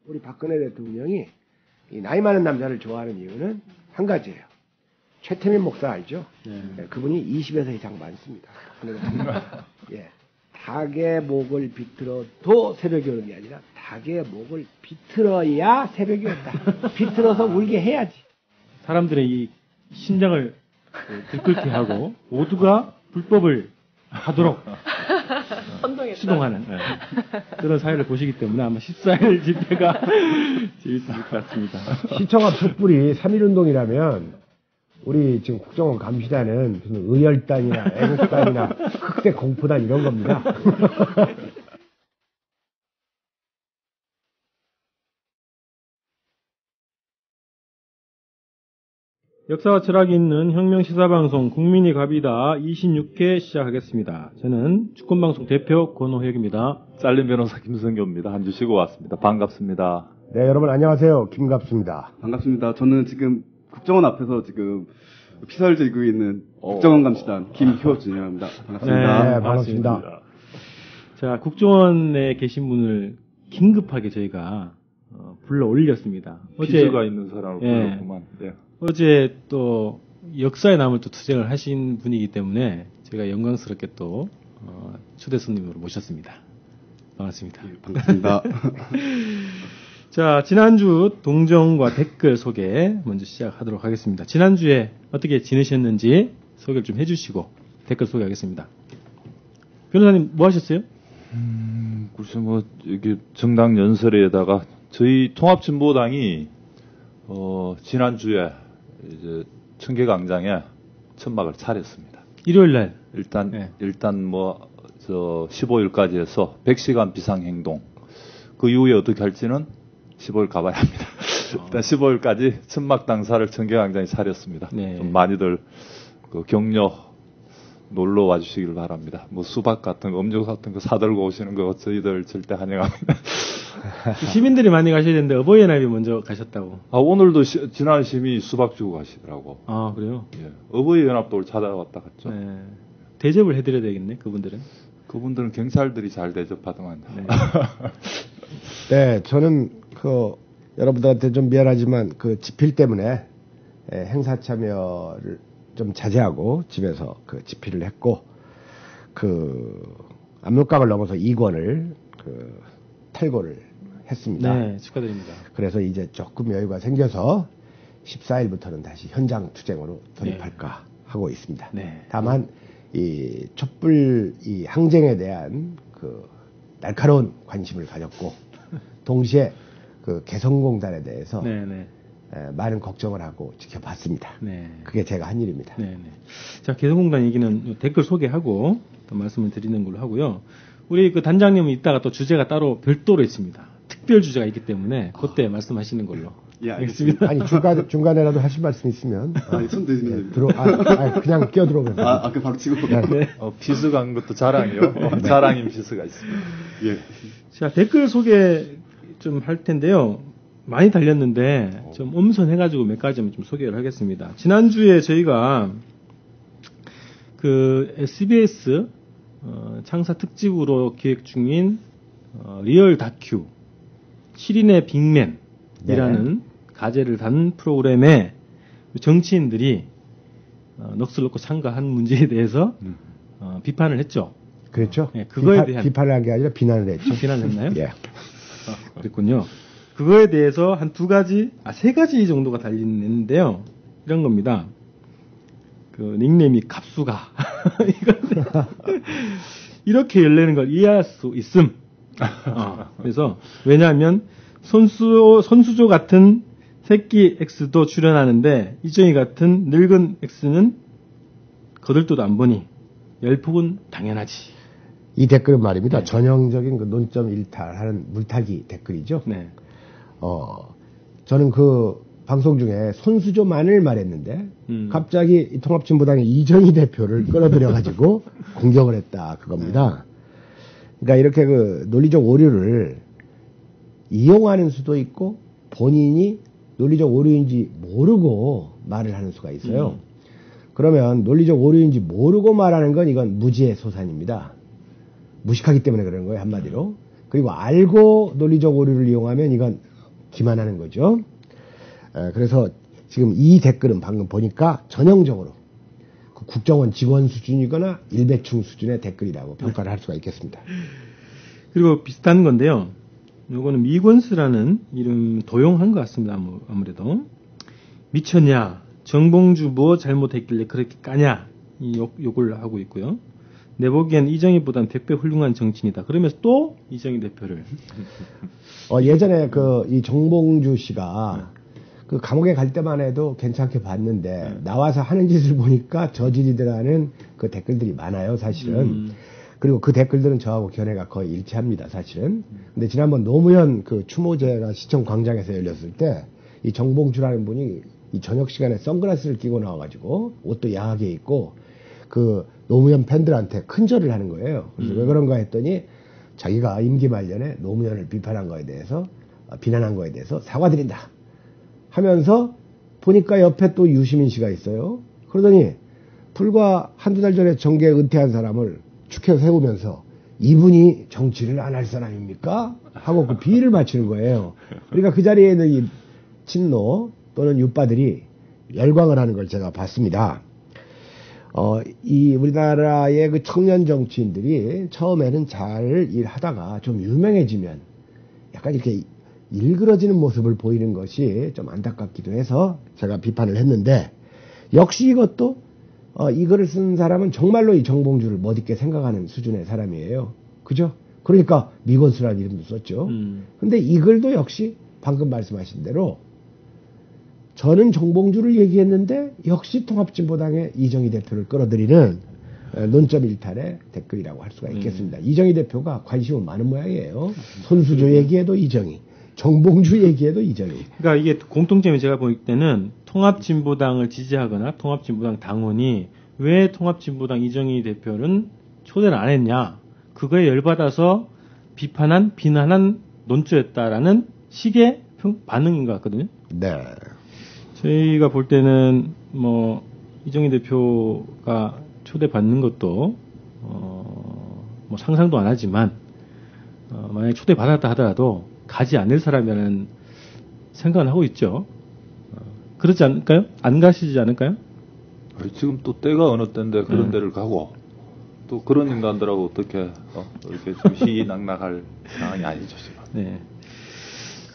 우리 박근혜 대통령이 이 나이 많은 남자를 좋아하는 이유는 한 가지예요. 최태민 목사 알죠? 네, 그분이 20에서 이상 많습니다. 예. 닭의 목을 비틀어도 새벽이 오는 게 아니라 닭의 목을 비틀어야 새벽이 온다. 비틀어서 울게 해야지. 사람들의 이 심장을 들끓게 하고 모두가 불법을 하도록 수동하는 그런 사회를 보시기 때문에 아마 14일 집회가 재밌을 것 같습니다. 시청 앞 촛불이 3.1운동이라면 우리 지금 국정원 감시단은 무슨 의열단이나 애국단이나 흑색 공포단 이런 겁니다. 역사와 철학이 있는 혁명 시사방송 국민이 갑이다 26회 시작하겠습니다. 저는 주권방송 대표 권호혁입니다. 잘린 변호사 김성교입니다. 한 주 쉬고 왔습니다. 반갑습니다. 네, 여러분 안녕하세요. 김갑수입니다. 반갑습니다. 저는 지금 국정원 앞에서 지금 피서를 들고 있는 국정원 감시단 김효준이랍니다. 반갑습니다. 네, 반갑습니다. 자, 국정원에 계신 분을 긴급하게 저희가 불러 올렸습니다. 피서가 있는 사람을 불렀구만. 네. 어제 또 역사에 남을 또 투쟁을 하신 분이기 때문에 제가 영광스럽게 또 초대 손님으로 모셨습니다. 반갑습니다. 네, 반갑습니다. 자, 지난주 동정과 댓글 소개 먼저 시작하도록 하겠습니다. 지난주에 어떻게 지내셨는지 소개를 좀 해주시고 댓글 소개하겠습니다. 변호사님 뭐 하셨어요? 글쎄 뭐 이게 정당 연설에다가 저희 통합진보당이 지난주에 이제 청계광장에 천막을 차렸습니다. 일요일 날 일단 뭐 저 15일까지 해서 100시간 비상행동. 그 이후에 어떻게 할지는 15일 가봐야 합니다. 일단 15일까지 천막 당사를 청계광장에 차렸습니다. 네. 좀 많이들 그 격려 놀러 와주시길 바랍니다. 뭐 수박 같은 거, 음료 같은 거 사들고 오시는 거 저희들 절대 환영합니다. 시민들이 많이 가셔야 되는데 어버이날이 먼저 가셨다고. 아, 오늘도 지난 시민이 수박 주고 가시더라고. 아, 그래요? 예. 어버이연합도 오늘 찾아왔다 갔죠. 네. 대접을 해드려야 되겠네, 그분들은. 그분들은 경찰들이 잘 대접하더만. 네. 네, 저는 여러분들한테 좀 미안하지만 집필 때문에 행사 참여를 좀 자제하고 집에서 집필을 했고 압록강을 넘어서 2권을 탈고를 했습니다. 네, 축하드립니다. 그래서 이제 조금 여유가 생겨서 14일부터는 다시 현장 투쟁으로 돌입할까 하고 있습니다. 네. 다만 이 촛불 이 항쟁에 대한 날카로운 관심을 가졌고 동시에 개성공단에 대해서 많은 걱정을 하고 지켜봤습니다. 네. 그게 제가 한 일입니다. 네. 자, 개성공단 얘기는 댓글 소개하고 또 말씀을 드리는 걸로 하고요. 우리 단장님은 이따가 또 주제가 따로 별도로 있습니다. 특별 주제가 있기 때문에 그때 말씀하시는 걸로. 예, 알겠습니다. 아니 중간에라도 하실 말씀 있으면 손 대시면 됩니다. 그냥 끼어들어오면 됩니다. 아까 바로 치고. 네. 피스가 한 것도 자랑이요. 자랑인 피스가 있습니다. 예. 자, 댓글 소개 좀 할 텐데요. 많이 달렸는데 좀 엄선해가지고 몇 가지만 좀 소개를 하겠습니다. 지난주에 저희가 SBS 창사 특집으로 기획 중인 리얼 다큐 7인의 빅맨이라는 가제를 단 프로그램에 정치인들이 넋을 놓고 참가한 문제에 대해서 비판을 했죠. 그렇죠. 네, 그거에 대한 비판을 한 게 아니라 비난을 했죠. 비난을 했나요? 예. 그랬군요. 그거에 대해서 세 가지 정도가 달리는데요. 이런 겁니다. 닉네임이 갑수가. 이렇게 열리는 걸 이해할 수 있음. 그래서, 왜냐하면, 손수조 같은 새끼 X도 출연하는데, 이정희 같은 늙은 X는 거들떠도 안 보니, 열폭은 당연하지. 이 댓글은 말입니다. 전형적인 논점 일탈하는 물타기 댓글이죠. 네. 저는 방송 중에 손수조만을 말했는데 갑자기 이 통합진보당의 이정희 대표를 끌어들여가지고 공격을 했다 그겁니다. 그러니까 이렇게 논리적 오류를 이용하는 수도 있고 본인이 논리적 오류인지 모르고 말을 하는 수가 있어요. 그러면 논리적 오류인지 모르고 말하는 건 이건 무지의 소산입니다. 무식하기 때문에 그러는 거예요, 한마디로. 그리고 알고 논리적 오류를 이용하면 이건 기만하는 거죠. 그래서 지금 이 댓글은 방금 보니까 전형적으로 그 국정원 직원 수준이거나 일배충 수준의 댓글이라고 평가를 할 수가 있겠습니다. 그리고 비슷한 건데요. 요거는 미권스라는 이름 도용한 것 같습니다. 아무래도. 미쳤냐? 정봉주 뭐 잘못했길래 그렇게 까냐? 이 욕을 하고 있고요. 내 보기엔 이정희보단 100배 훌륭한 정치인이다. 그러면서 또 이정희 대표를. 예전에 이 정봉주 씨가 그 감옥에 갈 때만 해도 괜찮게 봤는데 나와서 하는 짓을 보니까 저질이 들어가는 그 댓글들이 많아요, 사실은. 그리고 그 댓글들은 저하고 견해가 거의 일치합니다, 사실은. 근데 지난번 노무현 그 추모제가 시청 광장에서 열렸을 때 이 정봉주라는 분이 이 저녁 시간에 선글라스를 끼고 나와가지고 옷도 야하게 입고 그 노무현 팬들한테 큰절을 하는 거예요. 그래서 왜 그런가 했더니 자기가 임기 말년에 노무현을 비난한 거에 대해서 사과드린다 하면서 보니까 옆에 또 유시민 씨가 있어요. 그러더니 불과 한두 달 전에 정계 은퇴한 사람을 축해 세우면서 이분이 정치를 안 할 사람입니까? 하고 그 비위를 맞추는 거예요. 그러니까 그 자리에 있는 이 친노 또는 유빠들이 열광을 하는 걸 제가 봤습니다. 이 우리나라의 그 청년 정치인들이 처음에는 잘 일하다가 좀 유명해지면 약간 이렇게 일그러지는 모습을 보이는 것이 좀 안타깝기도 해서 제가 비판을 했는데 역시 이것도 이 글을 쓴 사람은 정말로 이 정봉주를 멋있게 생각하는 수준의 사람이에요. 그죠? 그러니까 미건수라는 이름도 썼죠. 근데 이 글도 역시 방금 말씀하신 대로 저는 정봉주를 얘기했는데 역시 통합진보당의 이정희 대표를 끌어들이는 논점 일탈의 댓글이라고 할 수가 있겠습니다. 이정희 대표가 관심은 많은 모양이에요. 손수조 얘기해도 이정희, 정봉주 얘기해도 이정희. 그러니까 이게 공통점이 제가 볼 때는 통합진보당을 지지하거나 통합진보당 당원이 왜 통합진보당 이정희 대표는 초대를 안 했냐. 그거에 열받아서 비난한 논조였다라는 식의 반응인 것 같거든요. 네. 저희가 볼 때는 이정희 대표가 초대받는 것도 상상도 안 하지만 만약에 초대받았다 하더라도 가지 않을 사람이라는 생각은 하고 있죠. 그렇지 않을까요? 안 가시지 않을까요? 지금 또 때가 어느 때인데 그런 데를 가고 또 그런 인간들하고 어떻게 이렇게 좀 희낙낙할 상황이 아니죠 지금. 네.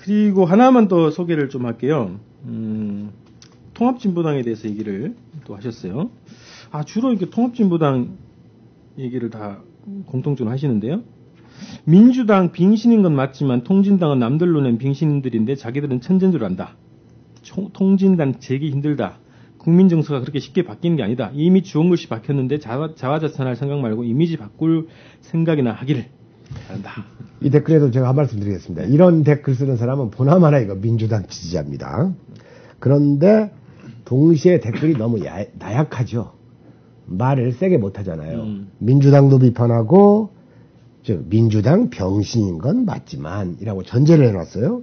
그리고 하나만 더 소개를 좀 할게요. 통합진보당에 대해서 얘기를 또 하셨어요. 주로 이렇게 통합진보당 얘기를 다 공통적으로 하시는데요. 민주당 빙신인 건 맞지만 통진당은 남들로 낸 빙신들인데 자기들은 천재인 줄 안다. 통진당 재기 힘들다. 국민 정서가 그렇게 쉽게 바뀌는 게 아니다. 이미 주홍글씨 박혔는데 자화자찬할 생각 말고 이미지 바꿀 생각이나 하기를 바란다. 이 댓글에도 제가 한 말씀 드리겠습니다. 이런 댓글 쓰는 사람은 보나마나 이거 민주당 지지자입니다. 그런데 동시에 댓글이 너무 나약하죠. 말을 세게 못하잖아요. 민주당도 비판하고 즉 민주당 병신인 건 맞지만 이라고 전제를 해놨어요.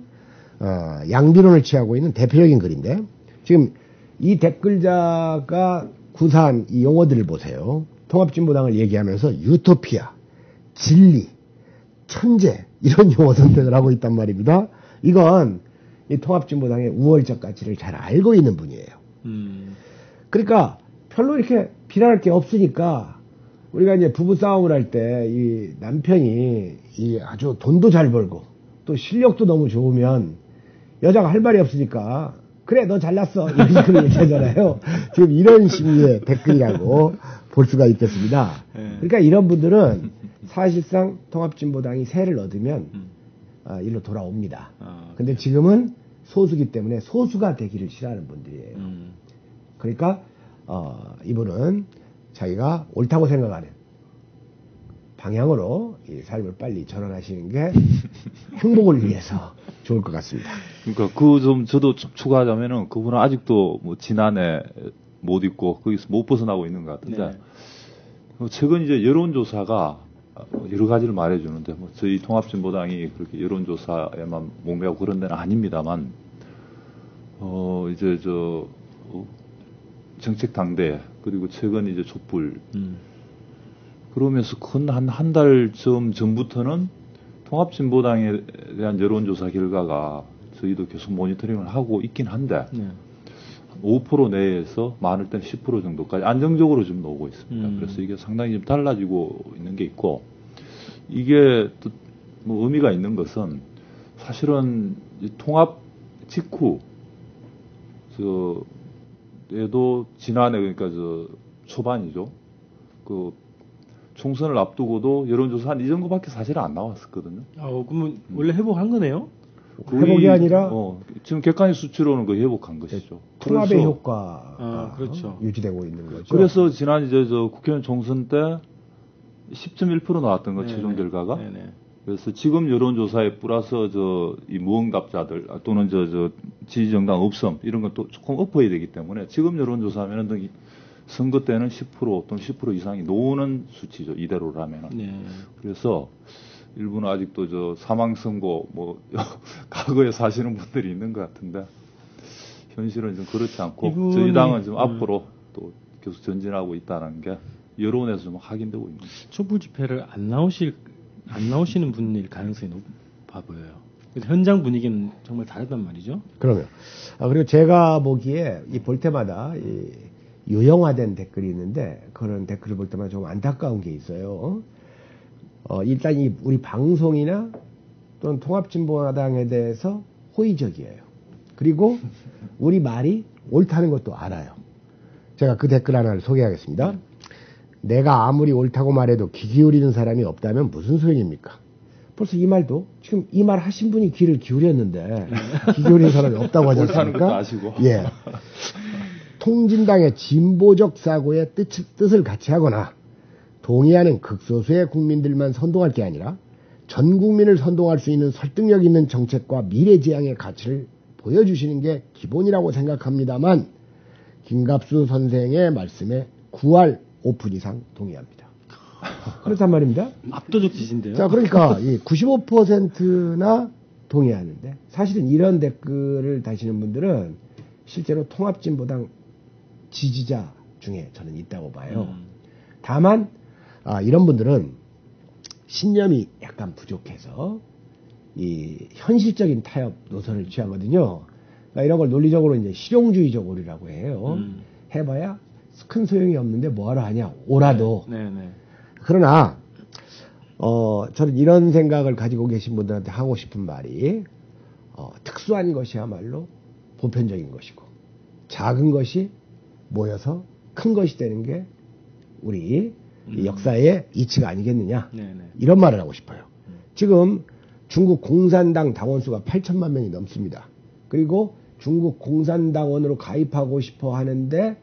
양비론을 취하고 있는 대표적인 글인데 지금 이 댓글자가 구사한 이 용어들을 보세요. 통합진보당을 얘기하면서 유토피아, 진리, 천재 이런 용어 선택을 하고 있단 말입니다. 이건 이 통합진보당의 우월적 가치를 잘 알고 있는 분이에요. 그러니까 별로 이렇게 비난할 게 없으니까 우리가 이제 부부 싸움을 할 때 이 남편이 이 아주 돈도 잘 벌고 또 실력도 너무 좋으면 여자가 할 말이 없으니까 그래 너 잘났어 이런 식으로 얘기하잖아요. 지금 이런 심리의 댓글이라고 볼 수가 있겠습니다. 그러니까 이런 분들은 사실상 통합진보당이 세를 얻으면 일로 돌아옵니다. 근데 지금은 소수기 때문에 소수가 되기를 싫어하는 분들이에요. 그러니까 이분은 자기가 옳다고 생각하는 방향으로 이 삶을 빨리 전환하시는 게 행복을 위해서 좋을 것 같습니다. 그러니까 저도 좀 추가하자면은 그분은 아직도 지난해 못 잊고 거기서 못 벗어나고 있는 것 같은데 최근 이제 여론조사가 여러 가지를 말해주는데 저희 통합진보당이 그렇게 여론조사에만 목매고 그런 데는 아닙니다만 이제 정책 당대 그리고 최근 이제 촛불 그러면서 한 달 전부터는 통합진보당에 대한 여론조사 결과가 저희도 계속 모니터링을 하고 있긴 한데 5% 내에서 많을 때는 10% 정도까지 안정적으로 좀 나오고 있습니다. 그래서 이게 상당히 좀 달라지고 있는 게 있고 이게 또 뭐 의미가 있는 것은 사실은 통합 직후 에도 지난해 그러니까 초반이죠. 그 총선을 앞두고도 여론조사 한 이 정도밖에 사실 안 나왔었거든요. 그러면 원래 회복한 거네요? 회복이 아니라 지금 객관식 수치로는 그 회복한 것이죠. 통합의 효과가 그렇죠. 유지되고 있는 거죠. 그래서 지난 국회의원 총선 때 10.1% 나왔던 거 최종 결과가. 네네. 그래서 지금 여론조사에 플러스 이 무응답자들 또는 지지정당 없음 이런 것도 조금 엎어야 되기 때문에 지금 여론조사하면은 선거 때는 10% 또는 10% 이상이 노는 수치죠. 이대로라면은. 네. 그래서 일부는 아직도 사망 선고 과거에 사시는 분들이 있는 것 같은데 현실은 좀 그렇지 않고 저희 당은 좀 앞으로 또 계속 전진하고 있다는 게 여론에서 좀 확인되고 있는 거죠. 촛불 집회를 안 나오시는 분일 가능성이 높아 보여요. 현장 분위기는 정말 다르단 말이죠. 그러면 그리고 제가 보기에 볼 때마다 유형화된 댓글이 있는데 그런 댓글을 볼 때마다 좀 안타까운 게 있어요. 일단 우리 방송이나 또는 통합진보당에 대해서 호의적이에요. 그리고 우리 말이 옳다는 것도 알아요. 제가 그 댓글 하나를 소개하겠습니다. 내가 아무리 옳다고 말해도 귀 기울이는 사람이 없다면 무슨 소용입니까? 벌써 이 말도 지금 이 말 하신 분이 귀를 기울였는데 귀 기울이는 사람이 없다고 하지 않습니까? 옳다는 것도 아시고. 예. 통진당의 진보적 사고의 뜻을 같이 하거나 동의하는 극소수의 국민들만 선동할 게 아니라 전 국민을 선동할 수 있는 설득력 있는 정책과 미래지향의 가치를 보여주시는 게 기본이라고 생각합니다만 김갑수 선생의 말씀에 9할 5푼 이상 동의합니다. 그렇단 말입니다. 압도적 지지인데요. 자, 그러니까 95%나 동의하는데 사실은 이런 댓글을 다시는 분들은 실제로 통합진보당 지지자 중에 저는 있다고 봐요. 다만 이런 분들은 신념이 약간 부족해서 이 현실적인 타협 노선을 취하거든요. 그러니까 이런 걸 논리적으로 이제 실용주의적 오류라고 해요. 해봐야 큰 소용이 없는데 뭐하러 하냐 오라도. 네. 그러나 저는 이런 생각을 가지고 계신 분들한테 하고 싶은 말이 특수한 것이야말로 보편적인 것이고 작은 것이 모여서 큰 것이 되는 게 우리 이 역사의 이치가 아니겠느냐. 이런 말을 하고 싶어요. 지금 중국 공산당 당원수가 8천만 명이 넘습니다. 그리고 중국 공산당원으로 가입하고 싶어 하는데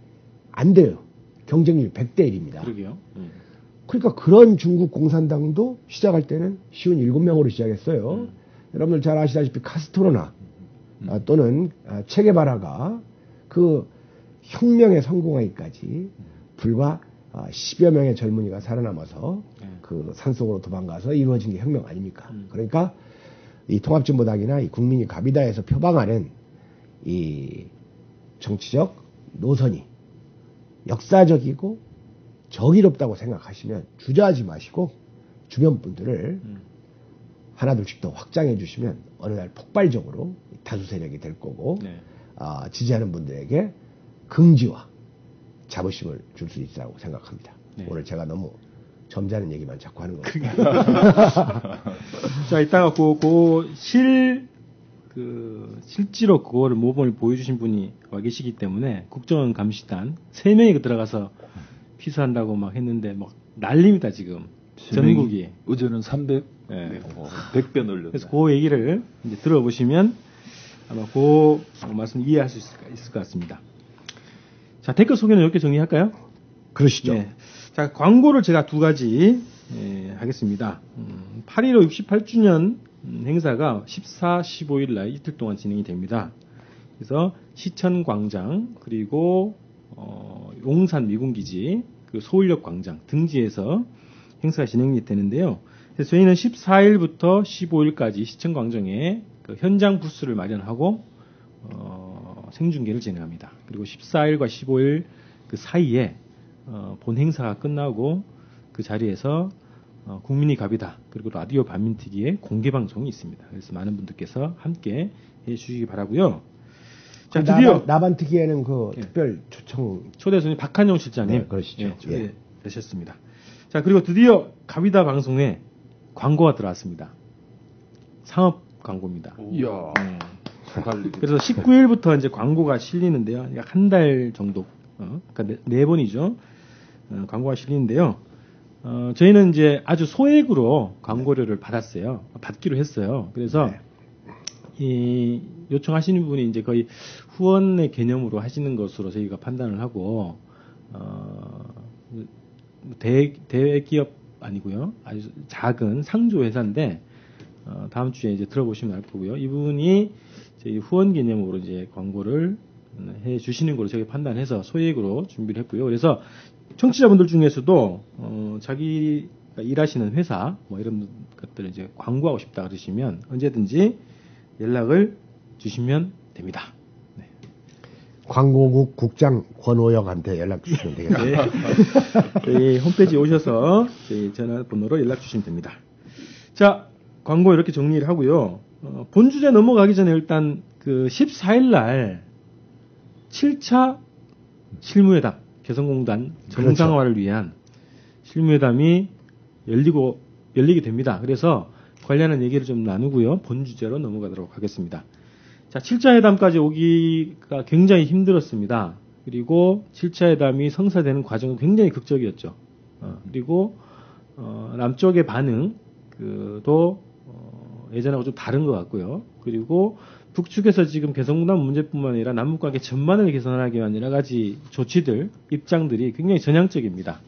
안 돼요. 경쟁률 100대 1입니다. 그러게요. 그러니까 그런 중국 공산당도 시작할 때는 쉬운 7명으로 시작했어요. 여러분들 잘 아시다시피 카스트로나 또는 체게바라가 그 혁명에 성공하기까지 불과 10여 명의 젊은이가 살아남아서 그 산속으로 도망가서 이루어진 게 혁명 아닙니까? 그러니까 이 통합진보당이나 이 국민이 갑이다에서 표방하는 이 정치적 노선이 역사적이고 정의롭다고 생각하시면 주저하지 마시고 주변 분들을 하나둘씩 더 확장해 주시면 어느 날 폭발적으로 다수 세력이 될 거고 지지하는 분들에게 긍지와 자부심을 줄 수 있다고 생각합니다. 오늘 제가 너무 점잖은 얘기만 자꾸 하는 겁니다. 자, 이따가 실제로 그거를 모범을 보여주신 분이 와 계시기 때문에 국정원 감시단 3명이 들어가서 피수한다고 막 했는데 막 난립니다 지금 전국이. 어제는 100배 늘렸네. 그래서 그 얘기를 이제 들어보시면 아마 그 말씀 이해할 수 있을 것 같습니다. 자, 댓글 소개는 이렇게 정리할까요? 그러시죠. 네. 자, 광고를 제가 2가지 하겠습니다. 8.15 68주년 행사가 14, 15일 날 이틀 동안 진행이 됩니다. 그래서 시천광장 그리고 용산 미군기지 그 서울역 광장 등지에서 행사가 진행이 되는데요. 그래서 저희는 14일부터 15일까지 시천광장에 그 현장 부스를 마련하고 생중계를 진행합니다. 그리고 14일과 15일 그 사이에 본 행사가 끝나고 그 자리에서 국민이 갑이다. 그리고 라디오 반민특위의 공개 방송이 있습니다. 그래서 많은 분들께서 함께 해주시기 바라고요. 자, 드디어 나반특위에는 그 특별 초대 손님 박한용 실장님 네, 그러시죠. 초대되셨습니다. 자, 그리고 드디어 갑이다 방송에 광고가 들어왔습니다. 상업 광고입니다. 이야. 그래서 19일부터 이제 광고가 실리는데요. 약 한 달 정도, 그러니까 네 번이죠. 광고가 실리는데요. 저희는 이제 아주 소액으로 광고료를 받기로 했어요. 그래서 이 요청하시는 분이 이제 거의 후원의 개념으로 하시는 것으로 저희가 판단을 하고 대기업 아니고요. 아주 작은 상조 회사인데 다음 주에 이제 들어보시면 알 거고요. 이분이 저희 후원 개념으로 이제 광고를 해 주시는 걸로 저희가 판단해서 소액으로 준비를 했고요. 그래서 청취자분들 중에서도 자기가 일하시는 회사 뭐 이런 것들을 이제 광고하고 싶다 그러시면 언제든지 연락을 주시면 됩니다. 네. 광고국 국장 권오영한테 연락 주시면 되겠습니다. 네. 저희 홈페이지에 오셔서 저희 전화번호로 연락 주시면 됩니다. 자, 광고 이렇게 정리를 하고요. 본 주제 넘어가기 전에 일단 그 14일 날 7차 실무회담, 개성공단 정상화를 위한 실무회담이 열리게 됩니다. 그래서 관련한 얘기를 좀 나누고요. 본 주제로 넘어가도록 하겠습니다. 자, 7차 회담까지 오기가 굉장히 힘들었습니다. 그리고 7차 회담이 성사되는 과정은 굉장히 극적이었죠. 그리고 남쪽의 반응도 예전하고 좀 다른 것 같고요. 그리고 북측에서 지금 개성공단 문제뿐만 아니라 남북관계 전반을 개선하기 위한 여러 가지 조치들, 입장들이 굉장히 전향적입니다.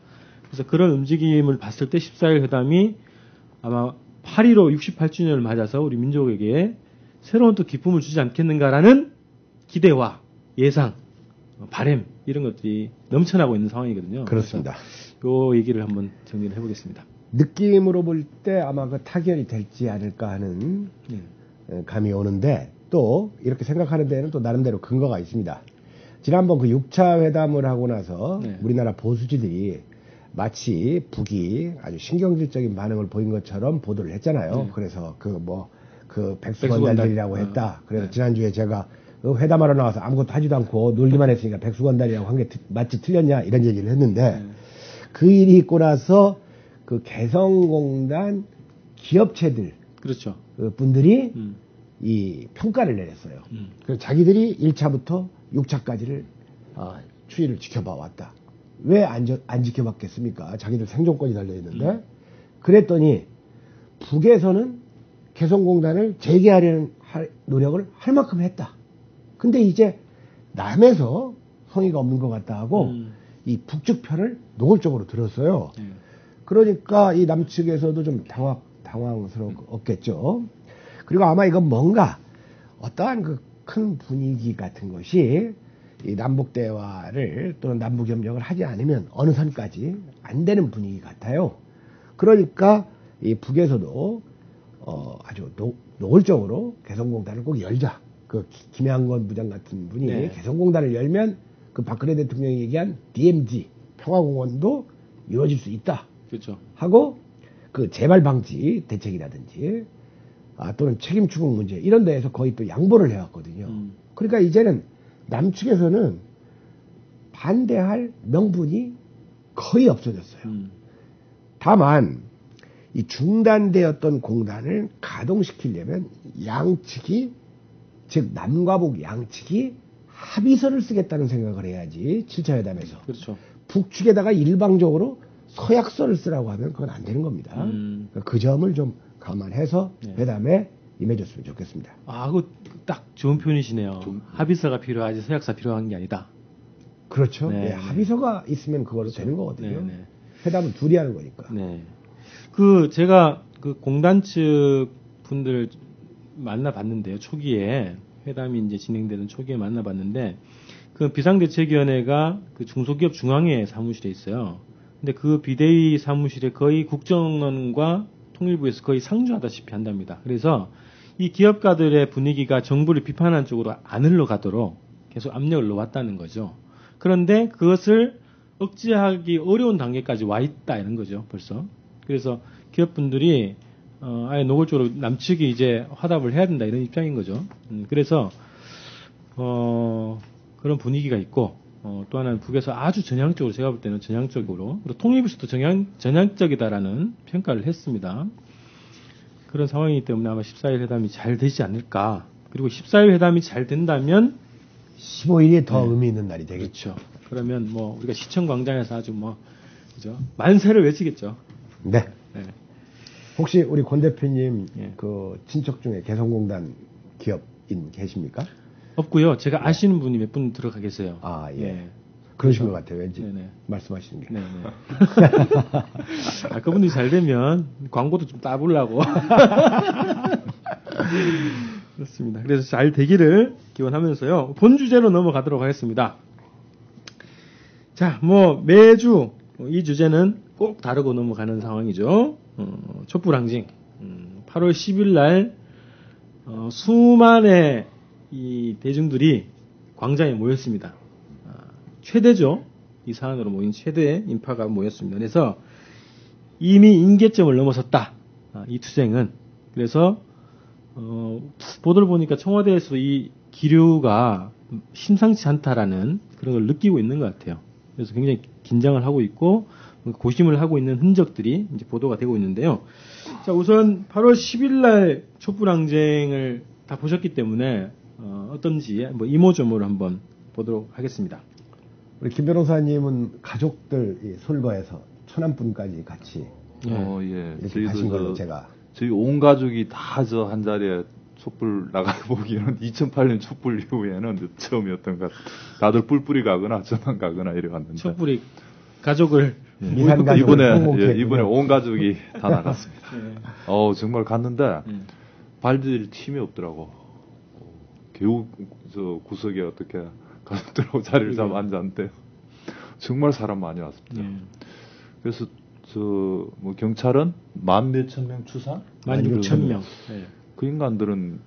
그래서 그런 움직임을 봤을 때 14일 회담이 아마 8.15 68주년을 맞아서 우리 민족에게 새로운 또 기쁨을 주지 않겠는가라는 기대와 예상, 바람 이런 것들이 넘쳐나고 있는 상황이거든요. 그렇습니다. 요 얘기를 한번 정리를 해보겠습니다. 느낌으로 볼 때 아마 그 타결이 될지 않을까 하는 감이 오는데 또 이렇게 생각하는 데에는 또 나름대로 근거가 있습니다. 지난번 그 6차 회담을 하고 나서 우리나라 보수지들이 마치 북이 아주 신경질적인 반응을 보인 것처럼 보도를 했잖아요. 그래서 그 백수건달이라고 했다. 그래서 지난주에 제가 회담하러 나와서 아무것도 하지도 않고 놀기만 했으니까 백수건달이라고 한 게 맞지 틀렸냐 이런 얘기를 했는데 그 일이 있고 나서 그 개성공단 기업체들 그렇죠. 그 분들이 이 평가를 내렸어요. 그래서 자기들이 1차부터 6차까지를 추이를 지켜봐 왔다. 왜 안 지켜봤겠습니까? 자기들 생존권이 달려있는데. 그랬더니 북에서는 개성공단을 재개하려는 노력을 할 만큼 했다. 근데 이제 남에서 성의가 없는 것 같다 하고 이 북측 편을 노골적으로 들었어요. 그러니까 이 남측에서도 좀 당황스럽겠죠. 그리고 아마 이건 뭔가 어떠한 그 큰 분위기 같은 것이 이 남북 대화를 또는 남북 협력을 하지 않으면 어느 선까지 안 되는 분위기 같아요. 그러니까 이 북에서도 아주 노골적으로 개성공단을 꼭 열자. 그 김양건 부장 같은 분이 개성공단을 열면 그 박근혜 대통령이 얘기한 DMZ 평화공원도 이루어질 수 있다. 그렇죠. 하고 그 재발 방지 대책이라든지 또는 책임 추궁 문제 이런 데에서 거의 또 양보를 해왔거든요. 그러니까 이제는 남측에서는 반대할 명분이 거의 없어졌어요. 다만 이 중단되었던 공단을 가동시키려면 양측이 즉 남과 북 양측이 합의서를 쓰겠다는 생각을 해야지 7차 회담에서. 그렇죠. 북측에다가 일방적으로 서약서를 쓰라고 하면 그건 안 되는 겁니다. 그 점을 좀 감안해서 회담에 임해줬으면 좋겠습니다. 그 딱 좋은 표현이시네요. 합의서가 필요하지 서약서 필요한 게 아니다. 그렇죠. 합의서가 있으면 그걸로 되는 거거든요. 회담은 둘이 하는 거니까. 제가 그 공단 측 분들 만나봤는데요. 초기에 회담이 이제 진행되는 초기에 만나봤는데 그 비상대책위원회가 그 중소기업 중앙회 사무실에 있어요. 근데 그 비대위 사무실에 거의 국정원과 통일부에서 거의 상주하다시피 한답니다. 그래서 이 기업가들의 분위기가 정부를 비판하는 쪽으로 안 흘러가도록 계속 압력을 넣어왔다는 거죠. 그런데 그것을 억제하기 어려운 단계까지 와 있다 이런 거죠. 벌써. 그래서 기업분들이 아예 노골적으로 남측이 이제 화답을 해야 된다 이런 입장인 거죠. 그래서 그런 분위기가 있고 또 하나는 북에서 아주 전향적으로 제가 볼 때는 전향적으로 그리고 통일부에서도 전향적이다라는 평가를 했습니다. 그런 상황이기 때문에 아마 14일 회담이 잘 되지 않을까. 그리고 14일 회담이 잘 된다면 15일이 더 의미 있는 날이 되겠죠. 그렇죠. 그러면 뭐 우리가 시청 광장에서 아주 뭐 그죠? 만세를 외치겠죠. 네. 네. 혹시 우리 권 대표님 예. 그 친척 중에 개성공단 기업인 계십니까? 없고요. 제가 아시는 분이 몇 분 들어가 계세요. 아, 예. 예. 그러신 것 같아요. 왠지 네네. 말씀하시는 게. 네네. 아, 그분들이 잘 되면 광고도 좀 따보려고. 그렇습니다. 그래서 잘 되기를 기원하면서요. 본 주제로 넘어가도록 하겠습니다. 자, 뭐 매주 이 주제는 꼭 다루고 넘어가는 상황이죠. 촛불항징. 8월 10일 날 수만의 이 대중들이 광장에 모였습니다. 최대죠. 이 사안으로 모인 최대의 인파가 모였습니다. 그래서 이미 임계점을 넘어섰다. 이 투쟁은. 그래서 보도를 보니까 청와대에서 이 기류가 심상치 않다라는 그런 걸 느끼고 있는 것 같아요. 그래서 굉장히 긴장을 하고 있고 고심을 하고 있는 흔적들이 이제 보도가 되고 있는데요. 자, 우선 8월 10일 날 촛불항쟁을 다 보셨기 때문에 어떤지 뭐 이모저모를 한번 보도록 하겠습니다. 우리 김 변호사님은 가족들 솔거해서 천안분까지 같이 예. 이렇게 가신 걸로 제가 저희 온 가족이 다 저 한 자리에 촛불 나가고 보기에는 2008년 촛불 이후에는 처음이었던 것 같아요. 다들 뿔뿔이 가거나 저만 가거나 이래 갔는데. 촛불이 가족을 이번에 온 가족이 다 나갔습니다. 네. 정말 갔는데 발질 틈이 없더라고. 겨우 저 구석에 어떻게 가족들하고 자리를 잡아 앉았는데 정말 사람 많이 왔습니다. 그래서 뭐 경찰은 10,000명 추산? 16,000명. 네. 그 인간들은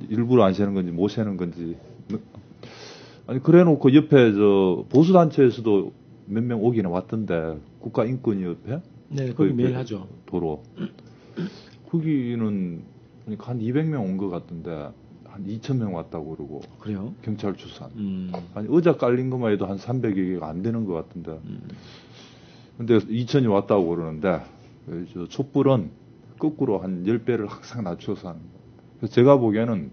일부러 안 세는 건지 못 세는 건지 아니 그래놓고 옆에 저 보수 단체에서도 몇 명 오기는 왔던데 국가인권위원회? 네, 거기 매일 하죠. 도로 거기는 한 200명 온 것 같던데 한 2,000명 왔다고 그러고. 그래요? 경찰 추산. 아니 의자 깔린 것만 해도 한 300여 개가 안 되는 것 같은데. 근데 2,000이 왔다고 그러는데 저 촛불은 거꾸로 한 10배를 항상 낮춰서 하는 거예요. 그래서 제가 보기에는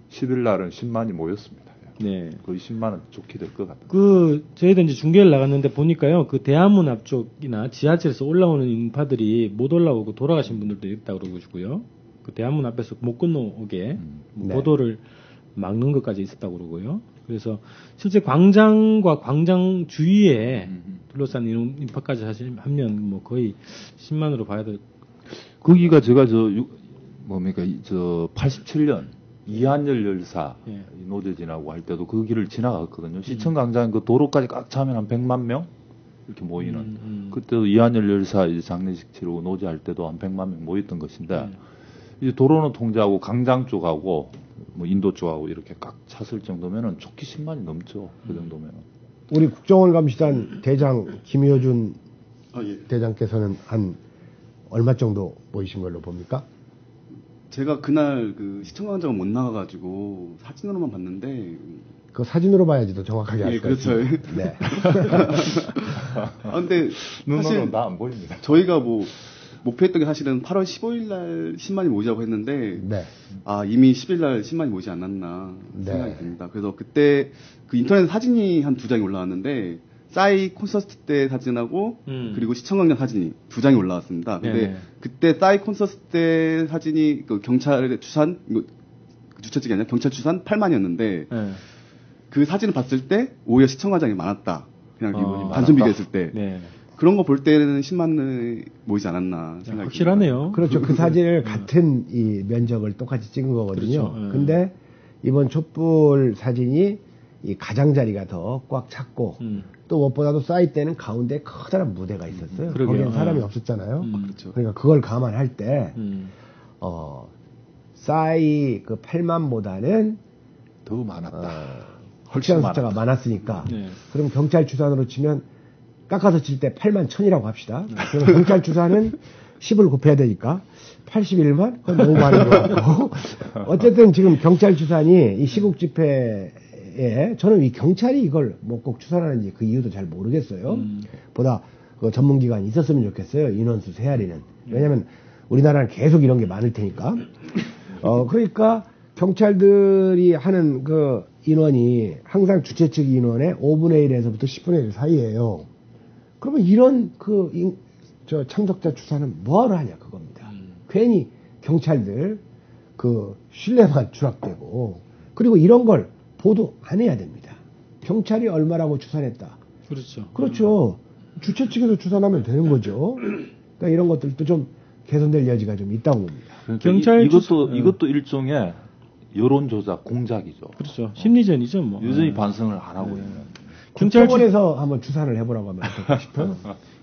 10일 날은 10만이 모였습니다. 네. 거의 10만은 좋게 될 것 같아요. 저희도 이제 중계를 나갔는데 보니까요, 그 대한문 앞쪽이나 지하철에서 올라오는 인파들이 못 올라오고 돌아가신 분들도 있다고 그러고요. 그 대한문 앞에서 못 건너오게 보도를 막는 것까지 있었다고 그러고요. 그래서 실제 광장과 광장 주위에 둘러싼 인파까지 사실 하면 뭐 거의 10만으로 봐야 될. 거기가 제가 저 87년 이한열 열사 노재진하고 할 때도 그 길을 지나갔거든요. 시청광장 그 도로까지 꽉 차면 한 100만 명 이렇게 모이는. 그때도 이한열 열사 이제 장례식 치르고 노제할 때도 한 100만 명 모였던 것인데 이제 도로는 통제하고 광장 쪽하고 뭐 인도 쪽하고 이렇게 꽉 찼을 정도면은 좋게 10만이 넘죠. 그 정도면은. 우리 국정원 감시단 대장 김효준 예. 대장께서는 한 얼마 정도 모이신 걸로 봅니까? 제가 그날 그 시청광장은 못 나가가지고 사진으로만 봤는데 그 사진으로 봐야지 더 정확하게 알 수가 그렇죠. 있습니다. 네. 근데 눈으로는 다 안 보입니다. 저희가 뭐 목표했던 게 사실은 8월 15일 날 10만이 모이자고 했는데 이미 10일 날 10만이 모이지 않았나 생각이 듭니다. 그래서 그때 그 인터넷 사진이 한 2장이 올라왔는데 싸이 콘서트 때 사진하고 그리고 시청광장 사진이 2장이 올라왔습니다. 근데 그때 싸이 콘서트 때 사진이 그 경찰의 추산 주최측이 아니라 경찰 추산 8만이었는데 그 사진을 봤을 때 오히려 시청광장이 많았다. 그냥 단순 비교했을 때. 그런 거 볼 때는 10만이 모이지 않았나 생각이 확실하네요. 그렇죠. 그 사진을 같은 이 면적을 똑같이 찍은 거거든요. 그렇죠. 근데 이번 촛불 사진이 이 가장자리가 더 꽉 찼고 또 무엇보다도 싸이 때는 가운데 커다란 무대가 있었어요. 거기엔 사람이 없었잖아요. 그렇죠. 그러니까 그걸 감안할 때 싸이 그 8만보다는 더 많았다. 확실한 숫자가 많았으니까 그럼 경찰 추산으로 치면 깎아서 칠 때 8만 1,000이라고 합시다. 그럼 경찰 주사는 10을 곱해야 되니까 81만? 그건 너무 많은 것 같고. 어쨌든 지금 경찰 주산이 이 시국 집회에 저는 이 경찰이 이걸 뭐 꼭 추산하는지 그 이유도 잘 모르겠어요. 보다 그 전문기관이 있었으면 좋겠어요. 인원수 세아리는. 왜냐면 우리나라는 계속 이런 게 많을 테니까. 그러니까 경찰들이 하는 그 인원이 항상 주최 측 인원의 5분의 1에서부터 10분의 1 사이예요. 그러면 이런 저 참석자 추산은 뭐하러 하냐 그겁니다. 괜히 경찰들 그 신뢰만 추락되고 그리고 이런 걸 보도 안 해야 됩니다. 경찰이 얼마라고 추산했다. 그렇죠. 그렇죠. 주최 측에서 추산하면 되는 거죠. 그러니까 이런 것들도 좀 개선될 여지가 좀 있다고 봅니다. 그러니까 경찰 이것도 일종의 여론 조작 공작이죠. 그렇죠. 심리전이죠, 뭐. 여전히 반성을 안 하고 있는. 경찰원에서 한번 추산을 해보라고 하면 어떨까 싶어요.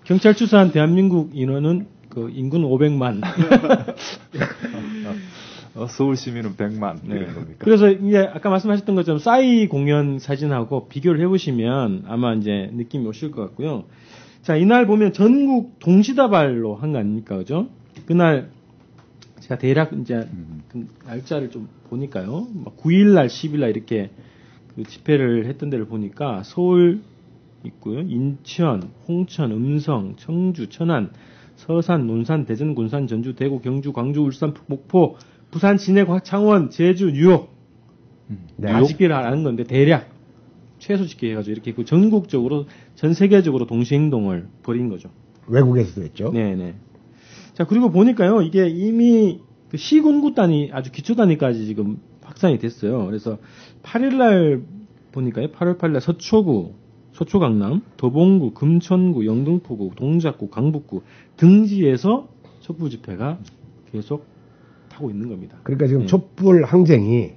경찰 추산 대한민국 인원은 그 인구는 500만. 서울 시민은 100만. 네. 그래서 이제 아까 말씀하셨던 것처럼 싸이 공연 사진하고 비교를 해보시면 아마 이제 느낌이 오실 것 같고요. 자, 이날 보면 전국 동시다발로 한 거 아닙니까, 그죠? 그날 제가 대략 이제 그 날짜를 좀 보니까요. 9일날, 10일날 이렇게 그 집회를 했던 데를 보니까 서울 있고요. 인천, 홍천, 음성, 청주, 천안, 서산, 논산, 대전, 군산, 전주, 대구, 경주, 광주, 울산, 목포, 부산, 진해, 창원, 제주, 뉴욕. 다 집회를 하는 건데 대략 최소 집회 해가지고 이렇게 그 전국적으로 전 세계적으로 동시행동을 벌인 거죠. 외국에서도 했죠. 네네. 자, 그리고 보니까요, 이게 이미 그 시군구 단위, 아주 기초 단위까지 지금 확산이 됐어요. 그래서 8일날 보니까요, 8월 8일날 서초구, 서초강남, 도봉구, 금천구, 영등포구, 동작구, 강북구 등지에서 촛불 집회가 계속 하고 있는 겁니다. 그러니까 지금 촛불 항쟁이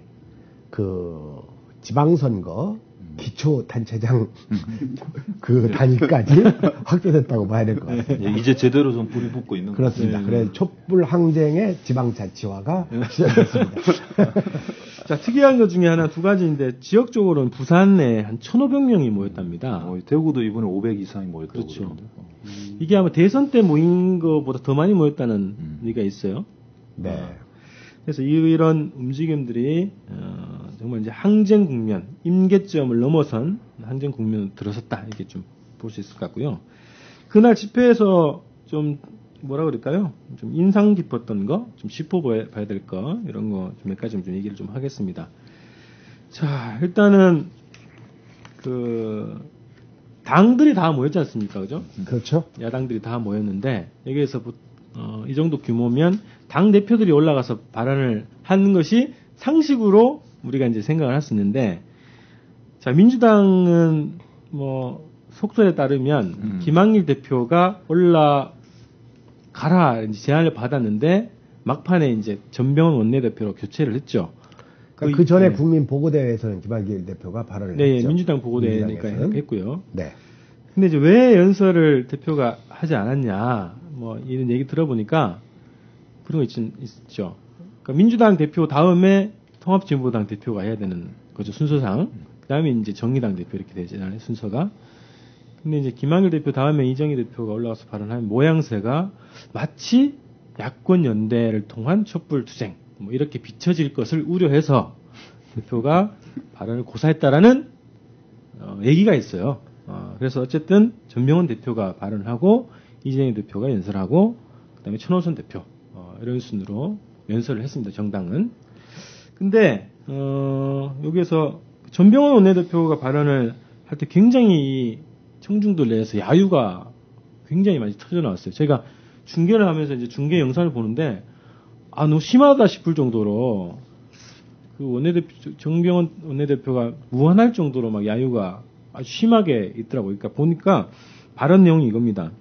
그 지방선거 기초 단체장 그 단위까지 확대됐다고 봐야 될 것 같습니다. 예, 이제 제대로 좀 불이 붙고 있는 거죠. 그렇습니다. 그래서 촛불 항쟁의 지방자치화가 시작됐습니다. 자, 특이한 것 중에 하나 두 가지인데 지역적으로는 부산에 한 1,500명이 모였답니다. 대구도 이번에 500 이상이 모였다고 그렇죠. 그러는데. 이게 아마 대선 때 모인 것보다 더 많이 모였다는 얘기가 있어요. 네. 그래서 이런 움직임들이 정말 이제 항쟁 국면, 임계점을 넘어선 항쟁 국면으로 들어섰다 이렇게 좀 볼 수 있을 것 같고요. 그날 집회에서 좀 뭐라 그럴까요? 좀 인상 깊었던 거, 좀 짚어봐야 될 거 이런 거 좀 몇 가지 좀 얘기를 좀 하겠습니다. 자, 일단은 그 당들이 다 모였지 않습니까, 그죠? 그렇죠. 야당들이 다 모였는데 여기에서 이 정도 규모면 당 대표들이 올라가서 발언을 하는 것이 상식으로 우리가 이제 생각을 할 수 있는데, 자, 민주당은 뭐 속설에 따르면 김한길 대표가 올라가라 이제 제안을 받았는데 막판에 이제 전병헌 원내대표로 교체를 했죠. 그러니까 그 전에 국민 보고대회에서는 김한길 대표가 발언을 네, 했죠. 민주당 보고대회니까 했고요. 네. 근데 이제 왜 연설을 대표가 하지 않았냐, 뭐 이런 얘기 들어보니까 그런 거 있죠. 그러니까 민주당 대표 다음에 통합진보당 대표가 해야 되는 거죠, 순서상. 그 다음에 이제 정의당 대표 이렇게 되잖아요, 순서가. 근데 이제 김한길 대표 다음에 이정희 대표가 올라가서 발언하면 모양새가 마치 야권 연대를 통한 촛불 투쟁, 뭐 이렇게 비춰질 것을 우려해서 대표가 발언을 고사했다라는 얘기가 있어요. 그래서 어쨌든 전병헌 대표가 발언을 하고 이재명 대표가 연설하고 그다음에 천호선 대표 이런 순으로 연설을 했습니다. 정당은. 근데 여기에서 전병헌 원내대표가 발언을 할 때 굉장히 청중들 내에서 야유가 굉장히 많이 터져 나왔어요. 제가 중계를 하면서 이제 중계 영상을 보는데 너무 심하다 싶을 정도로 그 원내대표 전병헌 원내대표가 무한할 정도로 막 야유가 아주 심하게 있더라고요. 그러니까 보니까 발언 내용이 이겁니다.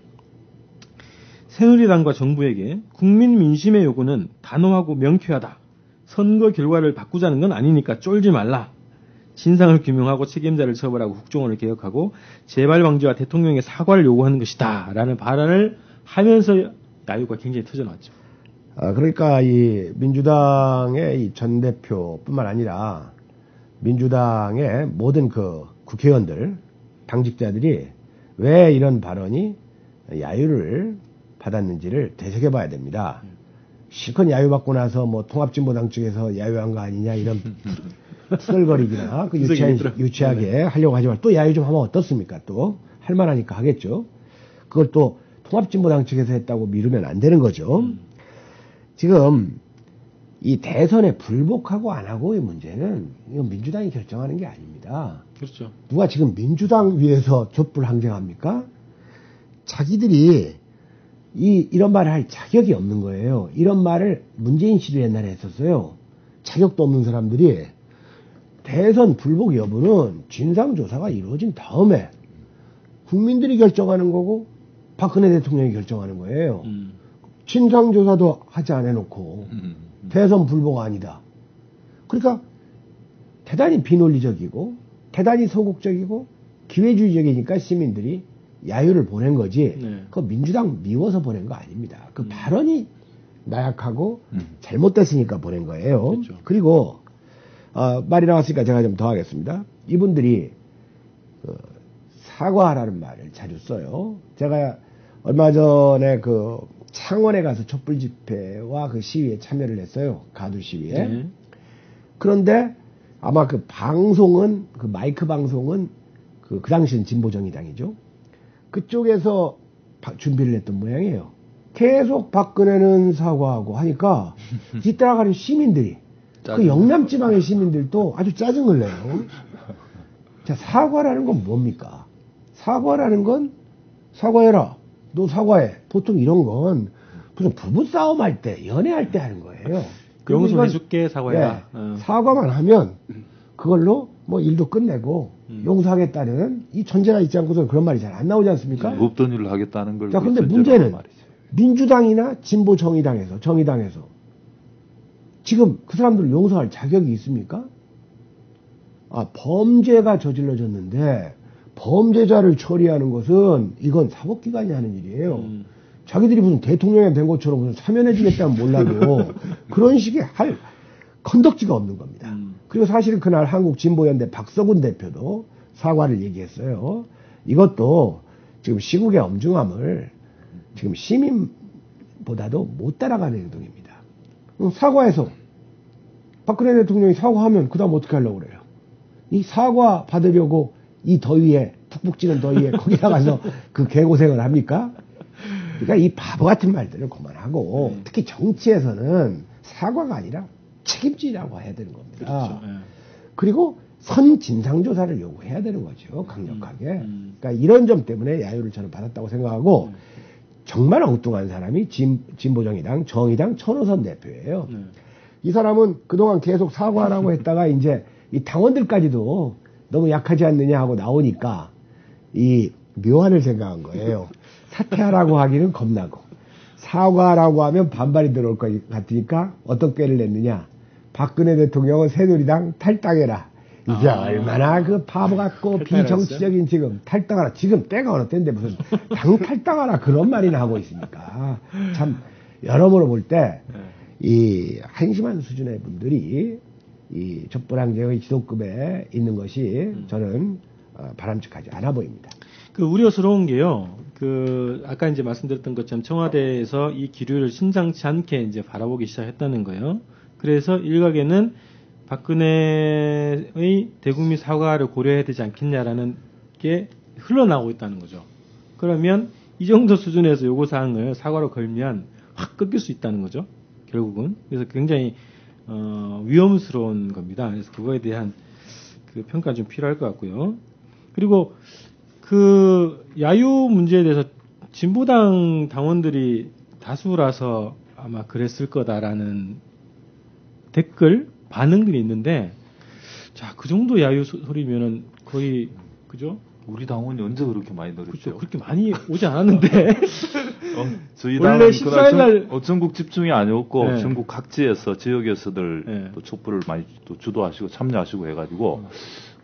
새누리당과 정부에게 국민 민심의 요구는 단호하고 명쾌하다. 선거 결과를 바꾸자는 건 아니니까 쫄지 말라. 진상을 규명하고 책임자를 처벌하고 국정원을 개혁하고 재발 방지와 대통령의 사과를 요구하는 것이다. 라는 발언을 하면서 야유가 굉장히 터져나왔죠. 그러니까 이 민주당의 이 전 대표뿐만 아니라 민주당의 모든 그 국회의원들, 당직자들이 왜 이런 발언이 야유를 받았는지를 되새겨봐야 됩니다. 실컷 야유받고 나서 뭐 통합진보당 쪽에서 야유한 거 아니냐 이런 투덜거리기나 그 유치하게 하려고 하지만 또 야유 좀 하면 어떻습니까? 또 할만하니까 하겠죠. 그걸 또 통합진보당 측에서 했다고 미루면 안 되는 거죠. 지금 이 대선에 불복하고 안 하고의 문제는 이건 민주당이 결정하는 게 아닙니다. 그렇죠. 누가 지금 민주당 위에서 촛불 항쟁합니까? 자기들이 이런 말을 할 자격이 없는 거예요. 이런 말을 문재인 씨도 옛날에 했었어요. 자격도 없는 사람들이 대선 불복 여부는 진상조사가 이루어진 다음에 국민들이 결정하는 거고 박근혜 대통령이 결정하는 거예요. 진상조사도 하지 않아 놓고 대선 불복 아니다. 그러니까 대단히 비논리적이고 대단히 소극적이고 기회주의적이니까 시민들이 야유를 보낸 거지. 네. 그 민주당 미워서 보낸 거 아닙니다. 그 발언이 나약하고 잘못됐으니까 보낸 거예요. 그렇죠. 그리고 말이 나왔으니까 제가 좀 더 하겠습니다. 이분들이 사과하라는 말을 자주 써요. 제가 얼마 전에 그 창원에 가서 촛불 집회와 그 시위에 참여를 했어요. 가두 시위에. 네. 그런데 아마 그 방송은 그 마이크 방송은 그 당시엔 진보정의당이죠. 그쪽에서 준비를 했던 모양이에요. 계속 박근혜는 사과하고 하니까 뒤따라가는 시민들이 그 영남지방의 시민들도 아주 짜증을 내요. 자, 사과라는 건 뭡니까? 사과라는 건 사과해라. 너 사과해. 보통 이런 건 무슨 부부싸움 할 때, 연애할 때 하는 거예요. 용서해줄게, 사과해라. 네, 사과만 하면 그걸로 뭐 일도 끝내고 용서하겠다는 이 전제가 있지 않고서 그런 말이 잘 안 나오지 않습니까? 없던 일을 하겠다는 걸. 자, 근데 문제는 민주당이나 진보 정의당에서 지금 그 사람들을 용서할 자격이 있습니까? 범죄가 저질러졌는데 범죄자를 처리하는 것은 이건 사법기관이 하는 일이에요. 자기들이 무슨 대통령이 된 것처럼 무슨 사면해주겠다면 몰라도 그런 식의 할 건덕지가 없는 겁니다. 그리고 사실은 그날 한국진보연대 박서군 대표도 사과를 얘기했어요. 이것도 지금 시국의 엄중함을 지금 시민보다도 못 따라가는 행동입니다. 사과해서 박근혜 대통령이 사과하면 그 다음 어떻게 하려고 그래요? 이 사과 받으려고 이 더위에 푹푹 찌는 더위에 거기 나가서 그 개고생을 합니까? 그러니까 이 바보 같은 말들을 그만하고 특히 정치에서는 사과가 아니라 책임지라고 해야 되는 겁니다. 그렇죠. 네. 그리고 선진상조사를 요구해야 되는 거죠. 강력하게. 그러니까 이런 점 때문에 야유를 저는 받았다고 생각하고 정말 엉뚱한 사람이 진보정의당 정의당 천호선 대표예요. 이 사람은 그동안 계속 사과하라고 했다가 이제 이 당원들까지도 너무 약하지 않느냐 하고 나오니까 이 묘안을 생각한 거예요. 사퇴하라고 하기는 겁나고 사과하라고 하면 반발이 들어올 것 같으니까 어떤 꾀를 냈느냐. 박근혜 대통령은 새누리당 탈당해라. 이게 얼마나 그 바보 같고 비정치적인 지금 탈당하라. 지금 때가 어느 때인데 무슨 당 탈당하라 그런 말이나 하고 있습니까. 참 여러모로 볼 때 이 한심한 수준의 분들이 이 촛불항쟁의 지도급에 있는 것이 저는 바람직하지 않아 보입니다. 그 우려스러운 게요. 그 아까 이제 말씀드렸던 것처럼 청와대에서 이 기류를 심상치 않게 이제 바라보기 시작했다는 거예요. 그래서 일각에는 박근혜의 대국민 사과를 고려해야 되지 않겠냐라는 게 흘러나오고 있다는 거죠. 그러면 이 정도 수준에서 요구사항을 사과로 걸면 확 꺾일 수 있다는 거죠. 결국은. 그래서 굉장히 위험스러운 겁니다. 그래서 그거에 대한 그 평가 좀 필요할 것 같고요. 그리고 그 야유 문제에 대해서 진보당 당원들이 다수라서 아마 그랬을 거다라는 댓글 반응들이 있는데, 자, 그 정도 야유 소리면은 거의 그죠? 우리 당원이 언제 그렇게 많이 늘었죠? 그렇죠. 그렇게 많이 오지 않았는데. 저희 원래 14일날 전국 집중이 아니었고 네. 전국 각지에서 지역에서들 네. 또 촛불을 많이 또 주도하시고 참여하시고 해가지고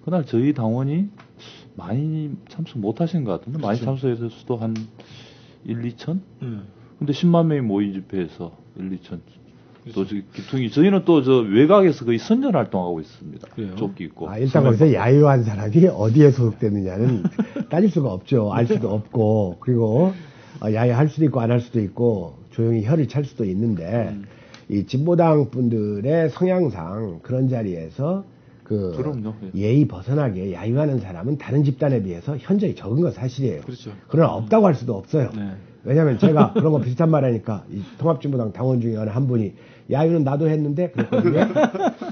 그날 저희 당원이 많이 참석 못하신 것 같은데 많이 참석했을 한 1, 2천? 근데 10만 명이 모인 집회에서 1, 2천 또 기퉁이 저희는 또 저 외곽에서 거의 선전 활동하고 있습니다. 조끼 입고. 일단 거기서 야유한 사람이 어디에 소속되느냐는 따질 수가 없죠. 알 수도 없고 그리고 야유할 수도 있고 안 할 수도 있고 조용히 혀를 찰 수도 있는데 이 진보당 분들의 성향상 그런 자리에서 그럼요. 예의 벗어나게 야유하는 사람은 다른 집단에 비해서 현저히 적은 건 사실이에요. 그렇죠. 그러나 없다고 할 수도 없어요. 네. 왜냐하면 제가 그런 거 비슷한 말 하니까 이 통합진보당 당원 중에 어느 한 분이 야유는 나도 했는데 그랬거든요.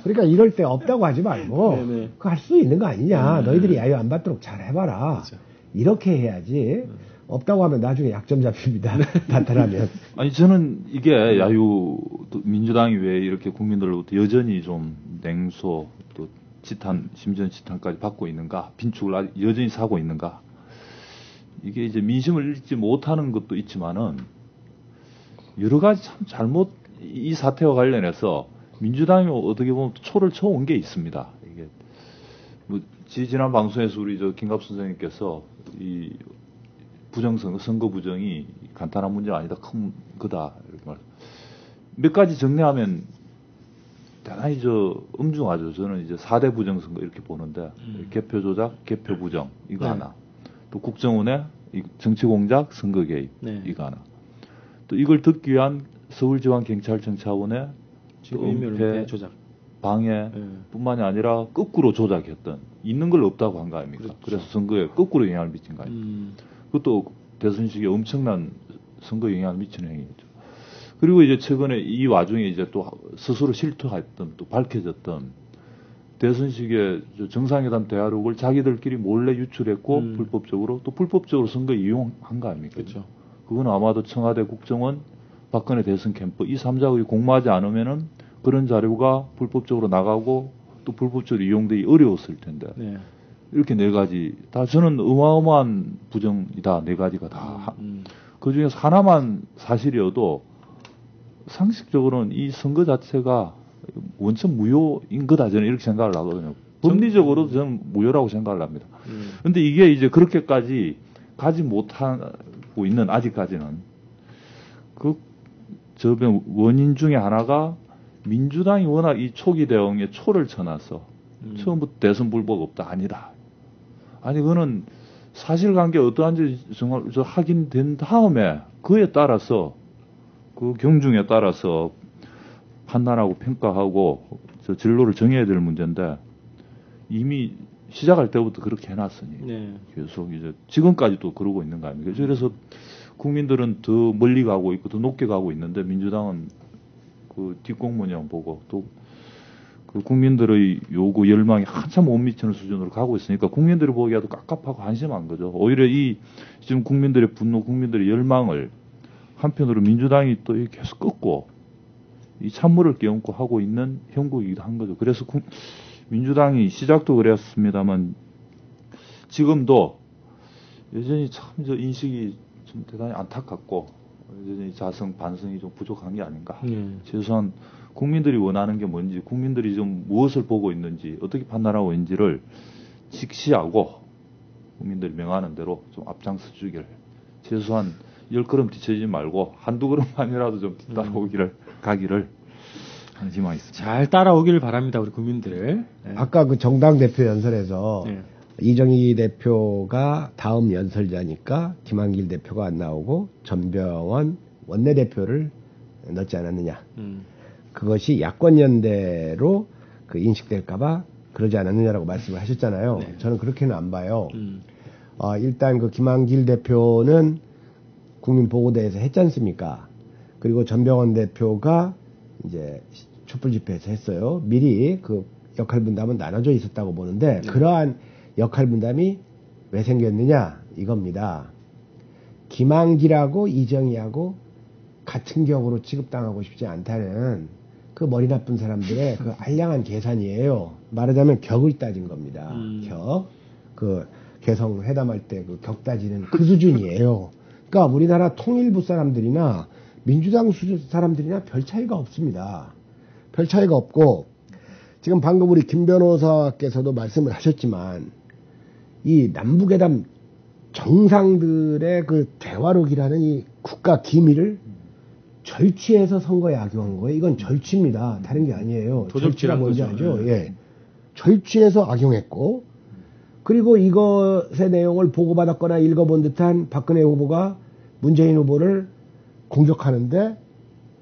그러니까 이럴 때 없다고 하지 말고 그거 할 수 있는 거 아니냐. 너희들이 야유 안 받도록 잘 해봐라. 그렇죠. 이렇게 해야지. 없다고 하면 나중에 약점 잡힙니다. 나타나면. 아니 저는 이게 야유 민주당이 왜 이렇게 국민들로부터 여전히 좀 냉소 또 지탄 심지어 지탄까지 받고 있는가, 빈축을 여전히 사고 있는가. 이게 이제 민심을 읽지 못하는 것도 있지만은 여러 가지 참 잘못 이 사태와 관련해서 민주당이 어떻게 보면 초를 쳐온 게 있습니다. 이게 뭐 지난 방송에서 우리 저 김갑수 선생님께서 이 선거 부정이 간단한 문제가 아니다, 큰 거다 이렇게 말. 몇 가지 정리하면 대단히 엄중하죠. 저는 이제 4대 부정선거 이렇게 보는데 개표 조작, 개표 부정 이거 하나, 또 국정원의 정치공작, 선거 개입 이거 하나, 또 이걸 듣기 위한 서울지방경찰청 차원의 은폐 조작, 방해뿐만이 아니라 거꾸로 조작했던 있는 걸 없다고 한 거 아닙니까? 그렇죠. 그래서 선거에 거꾸로 영향을 미친 거 아닙니까? 그것도 대선 시기에 엄청난 선거 영향을 미치는 행위죠. 그리고 이제 최근에 이 와중에 이제 또 스스로 실토했던 또 밝혀졌던 대선 시기에 정상회담 대화록을 자기들끼리 몰래 유출했고 불법적으로 또 불법적으로 선거 이용한 거 아닙니까? 그렇죠. 그건 아마도 청와대 국정원 박근혜 대선 캠프 이 3자의 공모하지 않으면은 그런 자료가 불법적으로 나가고 또 불법적으로 이용되기 어려웠을 텐데. 네. 이렇게 네 가지 다 저는 어마어마한 부정이다. 네 가지가 다. 그 중에서 하나만 사실이어도 상식적으로는 이 선거 자체가 원천 무효인 거다. 저는 이렇게 생각을 하거든요. 법리적으로도 저는 무효라고 생각을 합니다. 그런데 이게 이제 그렇게까지 가지 못하고 있는 아직까지는 원인 중에 하나가 민주당이 워낙 이 초기 대응에 초를 쳐놔서 처음부터 대선 불복 없다. 아니다. 아니 그거는 사실관계 어떠한지 정말 확인된 다음에 그에 따라서 그 경중에 따라서 판단하고 평가하고 진로를 정해야 될 문제인데 이미 시작할 때부터 그렇게 해놨으니 계속 이제 지금까지도 그러고 있는 거 아닙니까? 그래서 국민들은 더 멀리 가고 있고 더 높게 가고 있는데 민주당은 그 뒷공무냥 보고 또 그 국민들의 요구 열망이 한참 못 미치는 수준으로 가고 있으니까 국민들이 보기에도 깝깝하고 한심한 거죠. 오히려 이 지금 국민들의 분노, 국민들의 열망을 한편으로 민주당이 또 계속 꺾고 이 찬물을 끼얹고 하고 있는 형국이기도 한 거죠. 그래서 민주당이 시작도 그랬습니다만 지금도 여전히 참 인식이 좀 대단히 안타깝고 여전히 자성 반성이 좀 부족한 게 아닌가. 최소한 국민들이 원하는 게 뭔지, 국민들이 좀 무엇을 보고 있는지, 어떻게 판단하고 있는지를 직시하고 국민들이 명하는 대로 좀 앞장서 주길. 최소한 10걸음 뒤처지지 말고 한두 걸음만이라도 좀 뒤따라오기를 가기를 하는 희망이 있습니다. 잘 따라오기를 바랍니다, 우리 국민들. 아까 그 정당 대표 연설에서 이정희 대표가 다음 연설자니까 김한길 대표가 안 나오고 전병헌 원내대표를 넣지 않았느냐. 그것이 야권연대로 그 인식될까봐 그러지 않았느냐라고 말씀을 하셨잖아요. 저는 그렇게는 안 봐요. 일단 그 김한길 대표는 국민보고대에서 했지 않습니까? 그리고 전병헌 대표가 이제 촛불 집회에서 했어요. 미리 그 역할 분담은 나눠져 있었다고 보는데 그러한 역할 분담이 왜 생겼느냐 이겁니다. 김한길하고 이정희하고 같은 격으로 취급당하고 싶지 않다는 그 머리 나쁜 사람들의 그 알량한 계산이에요. 말하자면 격을 따진 겁니다. 격. 그 개성 회담할 때 그 격 따지는 그 수준이에요. 그러니까 우리나라 통일부 사람들이나 민주당 사람들이나 별 차이가 없습니다. 별 차이가 없고 지금 방금 우리 김 변호사께서도 말씀을 하셨지만 이 남북회담 정상들의 그 대화록이라는 이 국가 기밀을 절취해서 선거에 악용한 거예요. 이건 절취입니다. 다른 게 아니에요. 절취가 뭔지 알죠? 예. 절취해서 악용했고, 그리고 이것의 내용을 보고받았거나 읽어본 듯한 박근혜 후보가 문재인 후보를 공격하는데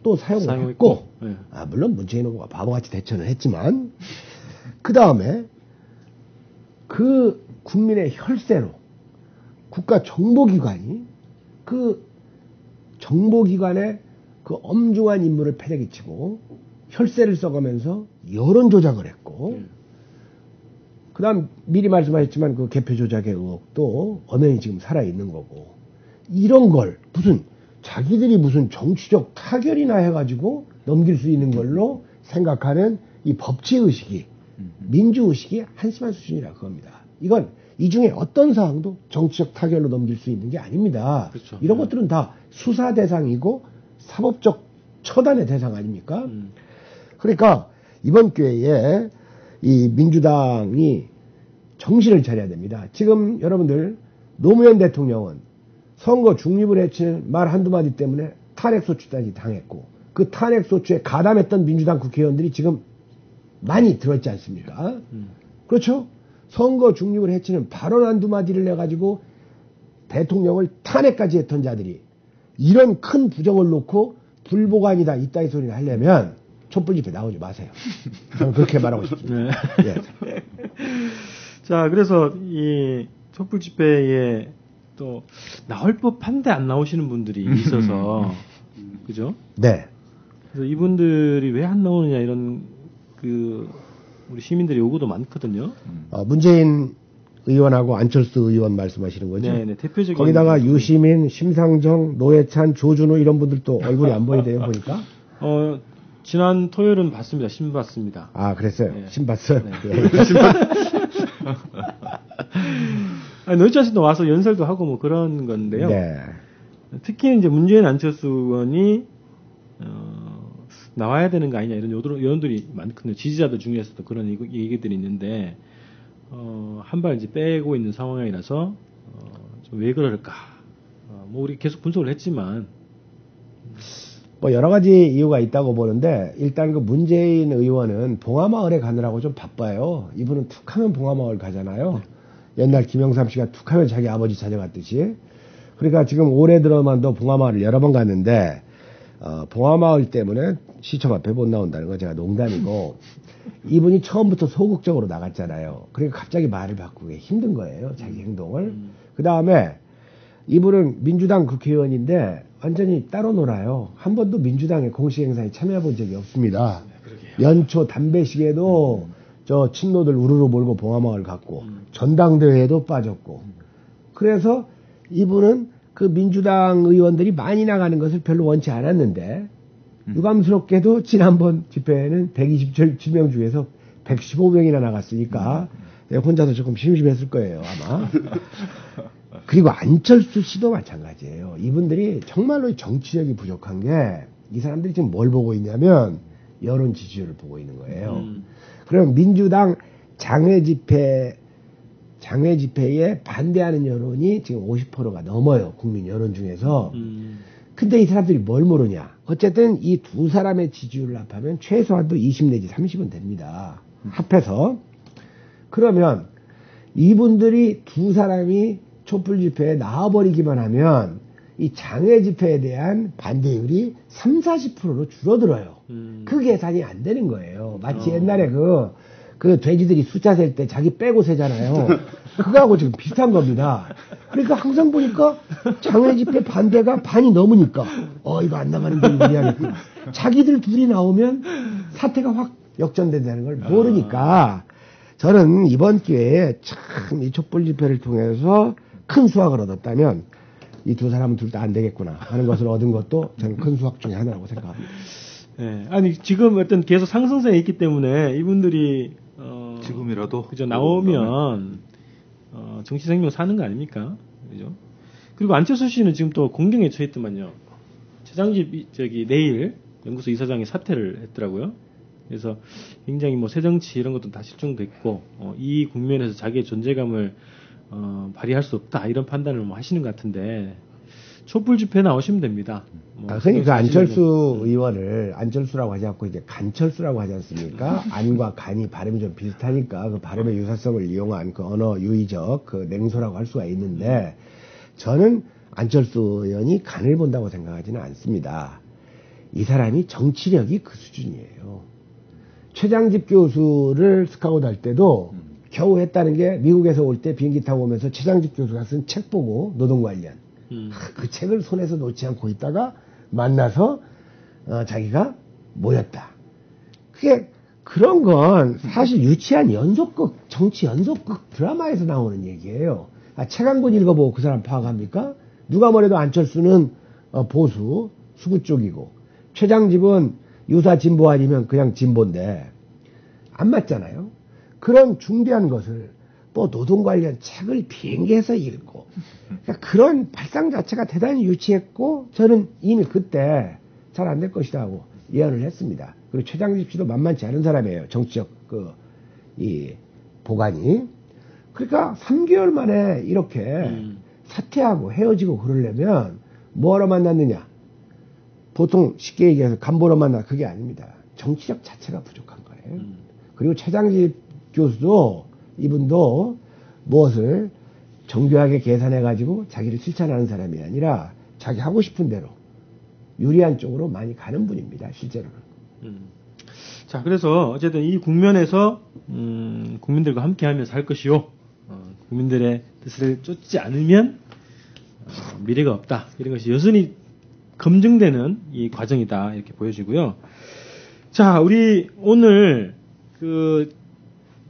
또 사용을 했고, 네. 물론 문재인 후보가 바보같이 대처는 했지만, 그 다음에 그 국민의 혈세로 국가 정보기관이 그 정보기관에 그 엄중한 임무를 패대기치고 혈세를 써가면서 여론 조작을 했고, 그 다음 미리 말씀하셨지만 그 개표 조작의 의혹도 엄연히 지금 살아있는 거고, 이런 걸 무슨 자기들이 무슨 정치적 타결이나 해가지고 넘길 수 있는 걸로 생각하는 이 법치의식이, 민주의식이 한심한 수준이라 그겁니다. 이건 이 중에 어떤 사항도 정치적 타결로 넘길 수 있는 게 아닙니다. 그렇죠. 이런 것들은 다 수사 대상이고 사법적 처단의 대상 아닙니까? 그러니까 이번 기회에 이 민주당이 정신을 차려야 됩니다. 지금 여러분들 노무현 대통령은 선거 중립을 해치는 말 한두 마디 때문에 탄핵소추까지 당했고, 그 탄핵소추에 가담했던 민주당 국회의원들이 지금 많이 들어있지 않습니까? 그렇죠? 선거 중립을 해치는 발언 한두 마디를 내가지고 대통령을 탄핵까지 했던 자들이 이런 큰 부정을 놓고 불보관이다 이따위 소리를 하려면 촛불 집회 나오지 마세요. 저는 그렇게 말하고 싶습니다. 네. 예. 자, 그래서 이 촛불 집회에 또 나올 법한데 안 나오시는 분들이 있어서 그죠? 네. 그래서 이분들이 왜 안 나오느냐 이런 그 우리 시민들의 요구도 많거든요. 문재인 의원하고 안철수 의원 말씀하시는 거죠? 네, 대표적인. 거기다가 유시민, 심상정, 노회찬, 조준호 이런 분들도 얼굴이 안 보이대요, 보니까. 지난 토요일은 봤습니다. 신 봤습니다. 아, 그랬어요? 네. 신 봤어요? 네. 노회찬 씨도 와서 연설도 하고 뭐 그런 건데요. 네. 특히 이제 문재인 안철수 의원이 나와야 되는 거 아니냐 이런 여론들이 많거든요. 지지자들 중에서도 그런 얘기들이 있는데 한 발 이제 빼고 있는 상황이라서 좀 왜 그럴까? 뭐 우리 계속 분석을 했지만 뭐 여러 가지 이유가 있다고 보는데, 일단 그 문재인 의원은 봉화마을에 가느라고 좀 바빠요. 이분은 툭하면 봉화마을 가잖아요. 옛날 김영삼 씨가 툭하면 자기 아버지 찾아갔듯이. 그러니까 지금 올해 들어만도 봉화마을을 여러 번 갔는데 봉화마을 때문에 시청 앞에 못 나온다는 건 제가 농담이고, 이분이 처음부터 소극적으로 나갔잖아요. 그러니까 갑자기 말을 바꾸기 힘든 거예요, 자기 행동을. 그 다음에 이분은 민주당 국회의원인데 완전히 따로 놀아요. 한 번도 민주당의 공식 행사에 참여해 본 적이 없습니다. 연초 담배식에도 저 친노들 우르르 몰고 봉화마을 갔고, 전당대회에도 빠졌고, 그래서 이분은 그 민주당 의원들이 많이 나가는 것을 별로 원치 않았는데, 유감스럽게도 지난번 집회에는 127명 중에서 115명이나 나갔으니까 혼자서 조금 심심했을 거예요, 아마. 그리고 안철수 씨도 마찬가지예요. 이분들이 정말로 정치력이 부족한 게, 이 사람들이 지금 뭘 보고 있냐면 여론 지지율을 보고 있는 거예요. 그럼 민주당 장외 집회에 반대하는 여론이 지금 50%가 넘어요, 국민 여론 중에서. 근데 이 사람들이 뭘 모르냐? 어쨌든 이 두 사람의 지지율을 합하면 최소한도 20 내지 30은 됩니다. 합해서. 그러면 이분들이 두 사람이 촛불 집회에 나와버리기만 하면 이 장외 집회에 대한 반대율이 3, 40%로 줄어들어요. 그 계산이 안 되는 거예요. 마치 옛날에 그 돼지들이 숫자 셀 때 자기 빼고 세잖아요. 그거하고 지금 비슷한 겁니다. 그러니까 항상 보니까 장외 집회 반대가 반이 넘으니까 이거 안 나가는 게 무리하겠구나. 자기들 둘이 나오면 사태가 확 역전된다는 걸 모르니까, 저는 이번 기회에 참 이 촛불 집회를 통해서 큰 수확을 얻었다면 이 두 사람은 둘 다 안 되겠구나 하는 것을 얻은 것도 저는 큰 수확 중에 하나라고 생각합니다. 네, 아니 지금 어떤 계속 상승세에 있기 때문에 이분들이 지금이라도 그죠, 나오면 정치 생명 사는 거 아닙니까? 그죠? 그리고 안철수 씨는 지금 또 공경에 처했더만요. 최장집 내일 연구소 이사장이 사퇴를 했더라고요. 그래서 굉장히 뭐 새정치 이런 것도 다 실종됐고 이 국면에서 자기의 존재감을 발휘할 수 없다 이런 판단을 뭐 하시는 것 같은데, 촛불 집회 나오시면 됩니다. 선생님 그 안철수 의원을 안철수라고 하지 않고 이제 간철수라고 하지 않습니까? 안과 간이 발음이 좀 비슷하니까 그 발음의 유사성을 이용한 그 언어 유의적 그 냉소라고 할 수가 있는데 저는 안철수 의원이 간을 본다고 생각하지는 않습니다. 이 사람이 정치력이 그 수준이에요. 최장집 교수를 스카우트 할 때도 겨우 했다는 게 미국에서 올 때 비행기 타고 오면서 최장집 교수가 쓴 책 보고 노동 관련 그 책을 손에서 놓지 않고 있다가 만나서 자기가 모였다. 그게 그런 건 사실 유치한 연속극 정치 연속극 드라마에서 나오는 얘기예요. 책 한 권 읽어보고 그 사람 파악합니까? 누가 뭐래도 안철수는 보수 수구 쪽이고 최장집은 유사 진보 아니면 그냥 진보인데 안 맞잖아요. 그런 중대한 것을 또 노동 관련 책을 비행기에서 읽고 그러니까 그런 발상 자체가 대단히 유치했고 저는 이미 그때 잘 안 될 것이다 하고 예언을 했습니다. 그리고 최장집 씨도 만만치 않은 사람이에요. 정치적 이 보관이. 그러니까 3개월 만에 이렇게 사퇴하고 헤어지고 그러려면 뭐하러 만났느냐. 보통 쉽게 얘기해서 간보러 만나 그게 아닙니다. 정치력 자체가 부족한 거예요. 그리고 최장집 교수도 이분도 무엇을 정교하게 계산해가지고 자기를 실천하는 사람이 아니라 자기 하고 싶은 대로 유리한 쪽으로 많이 가는 분입니다. 실제로는. 자, 그래서 어쨌든 이 국면에서 국민들과 함께하면서 할 것이요. 국민들의 뜻을 쫓지 않으면 미래가 없다. 이런 것이 여전히 검증되는 이 과정이다. 이렇게 보여지고요. 자, 우리 오늘 그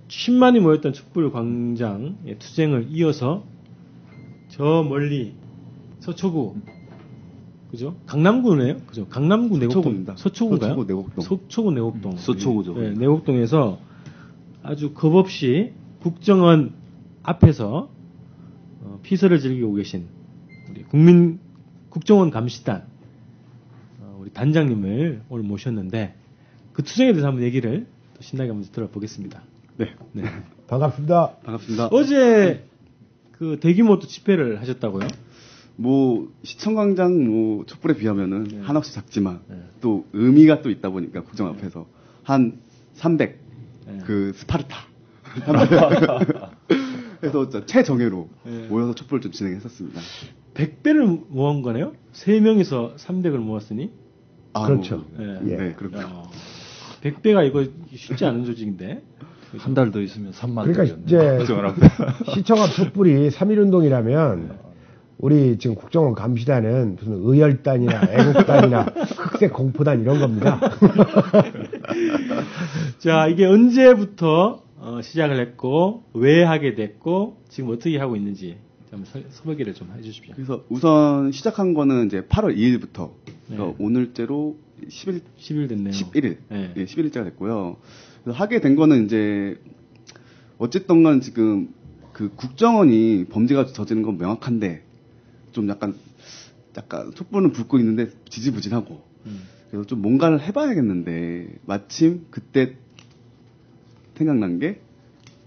10만이 모였던 촛불 광장의 투쟁을 이어서 저 멀리 서초구 그죠? 강남구네요. 그죠? 강남구 내곡동. 서초구인가요? 서초구 내곡동. 서초구 내곡동. 서초구죠. 네, 내곡동에서 아주 겁없이 국정원 앞에서 피서를 즐기고 계신 우리 국정원 감시단 우리 단장님을 오늘 모셨는데 그 투쟁에 대해서 한번 얘기를 또 신나게 한번 들어보겠습니다. 네. 네. 반갑습니다. 반갑습니다. 어제 그 대규모 또 집회를 하셨다고요? 뭐 시청광장 뭐 촛불에 비하면은 한없이 작지만 또 의미가 또 있다 보니까 국정 앞에서 한 300 그 스파르타 그래서 최정예로 모여서 촛불을 좀 진행했었습니다. 100배를 모은 거네요? 3명이서 300을 모았으니? 그렇죠. 네, 그렇죠. 100배가 이거 쉽지 않은 조직인데. 한 달 더 있으면 3만 그러니까 이제 시청 앞 촛불이 3.1운동이라면 우리 지금 국정원 감시단은 무슨 의열단이나 애국단이나 흑색 공포단 이런 겁니다. 자, 이게 언제부터 시작을 했고 왜 하게 됐고 지금 어떻게 하고 있는지 좀 소개를 좀 해주십시오. 그래서 우선 시작한 거는 이제 8월 2일부터 오늘째로 10일 됐네요. 11일, 네. 11일째가 됐고요. 그래서 하게 된 거는 이제 어쨌든 간 지금 그 국정원이 범죄가 저지른 건 명확한데 좀 약간 촛불은 불고 있는데 지지부진하고 그래서 좀 뭔가를 해봐야겠는데 마침 그때 생각난 게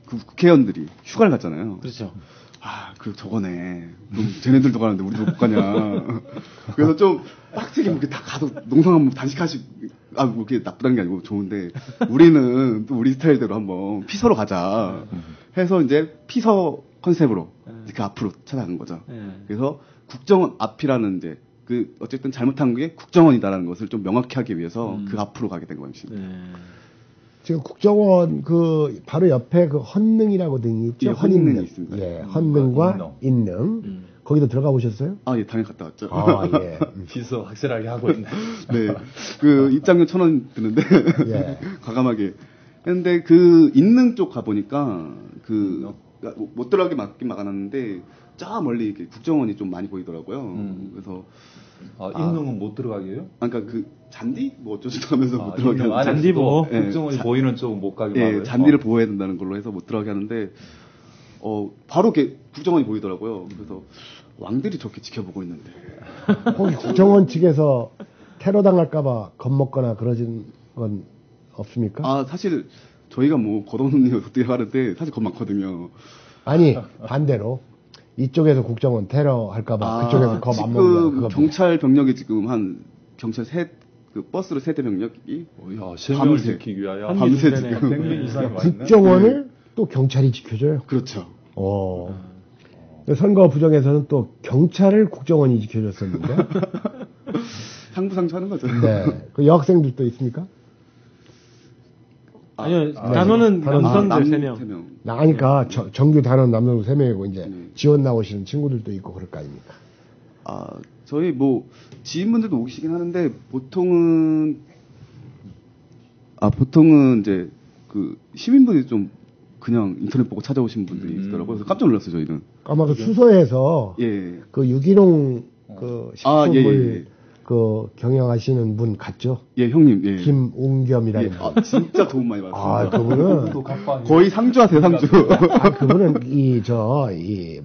그 국회의원들이 휴가를 갔잖아요. 그렇죠. 저거네. 그럼 쟤네들도 가는데 우리도 못 가냐. 그래서 좀 빡세게 이렇게 다 가서 농성 한번 단식하시고, 뭐 그게 나쁘다는 게 아니고 좋은데, 우리는 또 우리 스타일대로 한번 피서로 가자. 해서 이제 피서 컨셉으로 그 앞으로 찾아간 거죠. 그래서 국정원 앞이라는 이제 그 어쨌든 잘못한 게 국정원이다라는 것을 좀 명확히 하기 위해서 그 앞으로 가게 된 것입니다. 지금 국정원 그 바로 옆에 그 헌능이라고 등이 있죠. 헌능이 있습니다. 예, 헌능과 인능. 거기도 들어가 보셨어요? 예, 당연히 갔다 왔죠. 예. 비서 확실하게 하고 있네. 네. 그 입장료 1,000원 드는데 예. 과감하게. 근데 그 인능 쪽 가 보니까 못 들어가게 막긴 막아놨는데 저 멀리 이렇게 국정원이 좀 많이 보이더라고요. 그래서 인능은 못 들어가게 해요? 그러니까 그 잔디 뭐 어쩌지도 하면서 못 들어가게 하는 잔디 보호. 국정원이 보이는 쪽은 못 가게 막아요. 잔디를 보호해야 된다는 걸로 해서 못 들어가게 하는데 바로 이렇게 국정원이 보이더라고요. 그래서 왕들이 저렇게 지켜보고 있는데 혹시 국정원 측에서 테러 당할까봐 겁먹거나 그러진 건 없습니까? 사실 저희가 뭐 겉없는 일 어떻게 하는데 사실 겁 많거든요. 아니 반대로 이쪽에서 국정원 테러 할까봐 그쪽에서 겁 안 먹는 경찰 병력이 지금 한 경찰 그 버스로 3대 병력이 밤을 지키기 위하여 밤새 지금 100명 이상 국정원을 또 경찰이 지켜줘요. 그렇죠. 선거 부정에서는 또 경찰을 국정원이 지켜줬었는데 상부상조하는 거죠. 네. 그 여학생들도 있습니까? 아니요, 단원은 남성들 3명. 나가니까 정규 단원 남성 3명이고 이제 지원 나오시는 친구들도 있고 그럴 거 아닙니까? 저희 지인분들도 오시긴 하는데 보통은 이제 그 시민분이 좀 그냥 인터넷 보고 찾아오신 분들이 있더라고요. 그래서 깜짝 놀랐어요, 저희는. 아마 그 수서에서 그 유기농 그 식품을 그 경영하시는 분 같죠? 예, 형님. 예. 김웅겸이라는 분. 진짜 도움 많이 받았어요. 그분은 거의 상주와 대상주. 그분은 이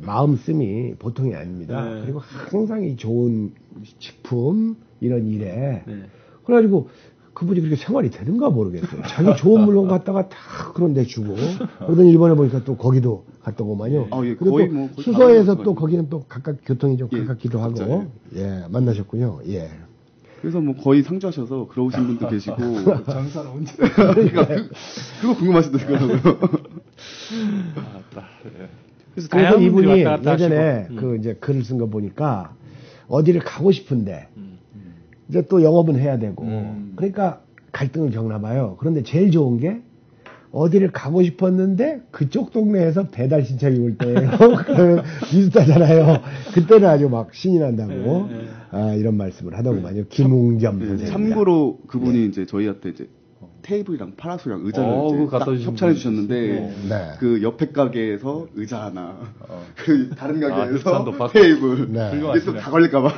마음씀이 보통이 아닙니다. 네. 그리고 항상 이 좋은 식품 이런 일에 그래가지고 그분이 그렇게 생활이 되는가 모르겠어요. 자기 좋은 물건 갖다가 다 그런 데 주고 그러더니 일본에 보니까 또 거기도 갔더구만요. 그리고 거의 거의 수서에서 또 거기는 또 각각 교통이 좀 가깝기도 하고 맞아요. 만나셨군요. 예. 그래서 거의 상주하셔서 그러신 분도 계시고 장사는 언제? 그러니까 그거 궁금하시더라고요. 그래서 이분이 예전에 그 이제 글을 쓴 거 보니까 어디를 가고 싶은데 이제 또 영업은 해야 되고 그러니까 갈등을 겪나 봐요. 그런데 제일 좋은 게 어디를 가고 싶었는데 그쪽 동네에서 배달 신청이 올 때예요. 그러면 비슷하잖아요. 그때는 아주 막 신이 난다고 이런 말씀을 하더구만요. 김웅겸 선생님. 참고로 그분이 이제 저희한테 이제 테이블이랑 파라솔이랑 의자를 이제 딱 협찬해 주셨는데 그 옆에 가게에서 의자 하나, 그 다른 가게에서 테이블 이게 또 다 걸릴까봐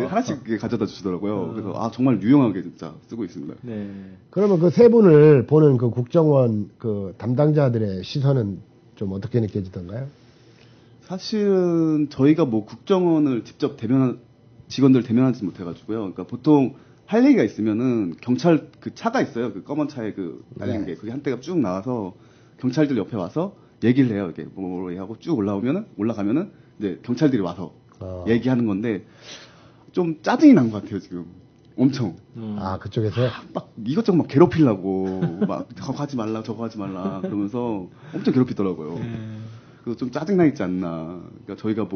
하나씩 가져다 주시더라고요. 그래서 정말 유용하게 진짜 쓰고 있습니다. 네. 그러면 그 세 분을 보는 그 국정원 그 담당자들의 시선은 좀 어떻게 느껴지던가요? 사실은 저희가 국정원을 직접 직원들 대면하지 못해가지고요. 그러니까 보통 할 얘기가 있으면은 경찰 그 차가 있어요. 그 검은 차에 그 날린 게 그게 한 대가 쭉 나와서 경찰들 옆에 와서 얘기를 해요. 이렇게 뭐 하고 쭉 올라가면은 이제 경찰들이 와서 얘기하는 건데 좀 짜증이 난 것 같아요 지금. 엄청. 그쪽에서 막 이것저것 막 괴롭히려고 막 저거 하지 말라 저거 하지 말라 그러면서 엄청 괴롭히더라고요. 그래서 좀 짜증나 있지 않나. 그러니까 저희가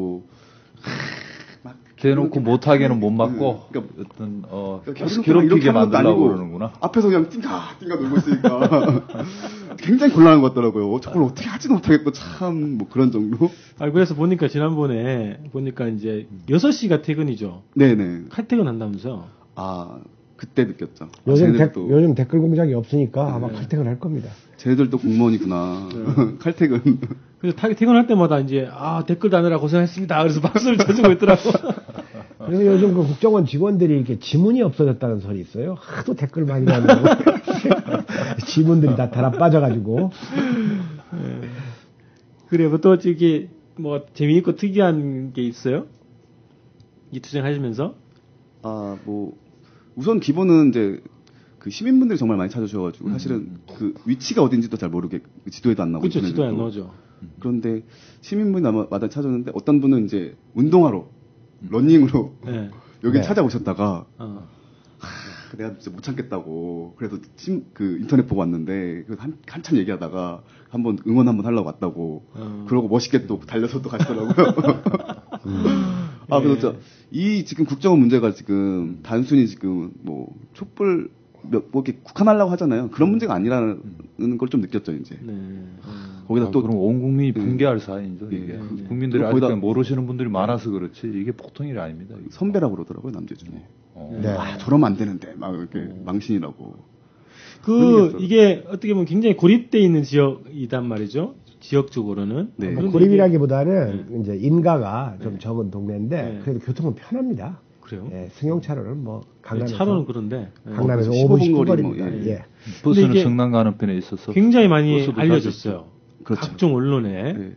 대놓고 못하게는 못 맞고 그러니까 괴롭히게 만들려고 그러는구나. 앞에서 그냥 띵가 놀고 있으니까 굉장히 곤란한 것 같더라고요. 저걸 어떻게 하지도 못하겠고 참 그런 정도. 그래서 보니까 지난번에 이제 6시가 퇴근이죠. 네네. 칼퇴근 한다면서요. 그때 느꼈죠. 요즘 댓글 공작이 없으니까 아마 칼퇴근 할 겁니다. 쟤네들도 공무원이구나. 칼퇴근. 그래서 퇴근할 때마다 이제 댓글 다느라 고생했습니다. 그래서 박수를 쳐주고 있더라고. 그래서 요즘 그 국정원 직원들이 이렇게 지문이 없어졌다는 소리 있어요. 하도 댓글 많이 다니고 지문들이 다 달아 빠져가지고. 그래요. 또 저기 재미있고 특이한 게 있어요? 이 투쟁 하시면서? 우선 기본은 이제 그 시민분들이 정말 많이 찾아주셔가지고 사실은 그 위치가 어딘지도 잘 모르게 지도에도 안 나오고. 그렇죠. 지도에 안 나오죠. 그런데 시민분이 마다 찾아줬는데 어떤 분은 이제 운동하러 러닝으로 여기 찾아오셨다가 내가 진짜 못 참겠다고 그래서 그 인터넷 보고 왔는데 그래서 한참 얘기하다가 한번 응원 한번 하려고 왔다고 그러고 멋있게 또 달려서 또 가시더라고요. 그래서 이 지금 국정원 문제가 지금 단순히 지금 촛불 이렇게 국한하려고 하잖아요. 그런 문제가 아니라는 걸 좀 느꼈죠 이제. 거기다 또 그럼 온 국민이 붕괴할 사안이죠. 이게 국민들이 아직도 모르시는 분들이 많아서 그렇지 이게 보통 일이 아닙니다. 선배라고 그러더라고요 남자 중에. 저러면 안 되는데 막 이렇게 망신이라고. 이게 어떻게 보면 굉장히 고립돼 있는 지역이단 말이죠. 지역적으로는. 고립이라기보다는 이제 인가가 좀 적은 동네인데 그래도 교통은 편합니다. 그래요? 승용차로는 강남에서 차로는 그런데 강남에서 5분 10분거리입니다. 버스는 성남 가는 편에 있어서 굉장히 많이 알려졌어요. 그렇죠. 각종 언론에.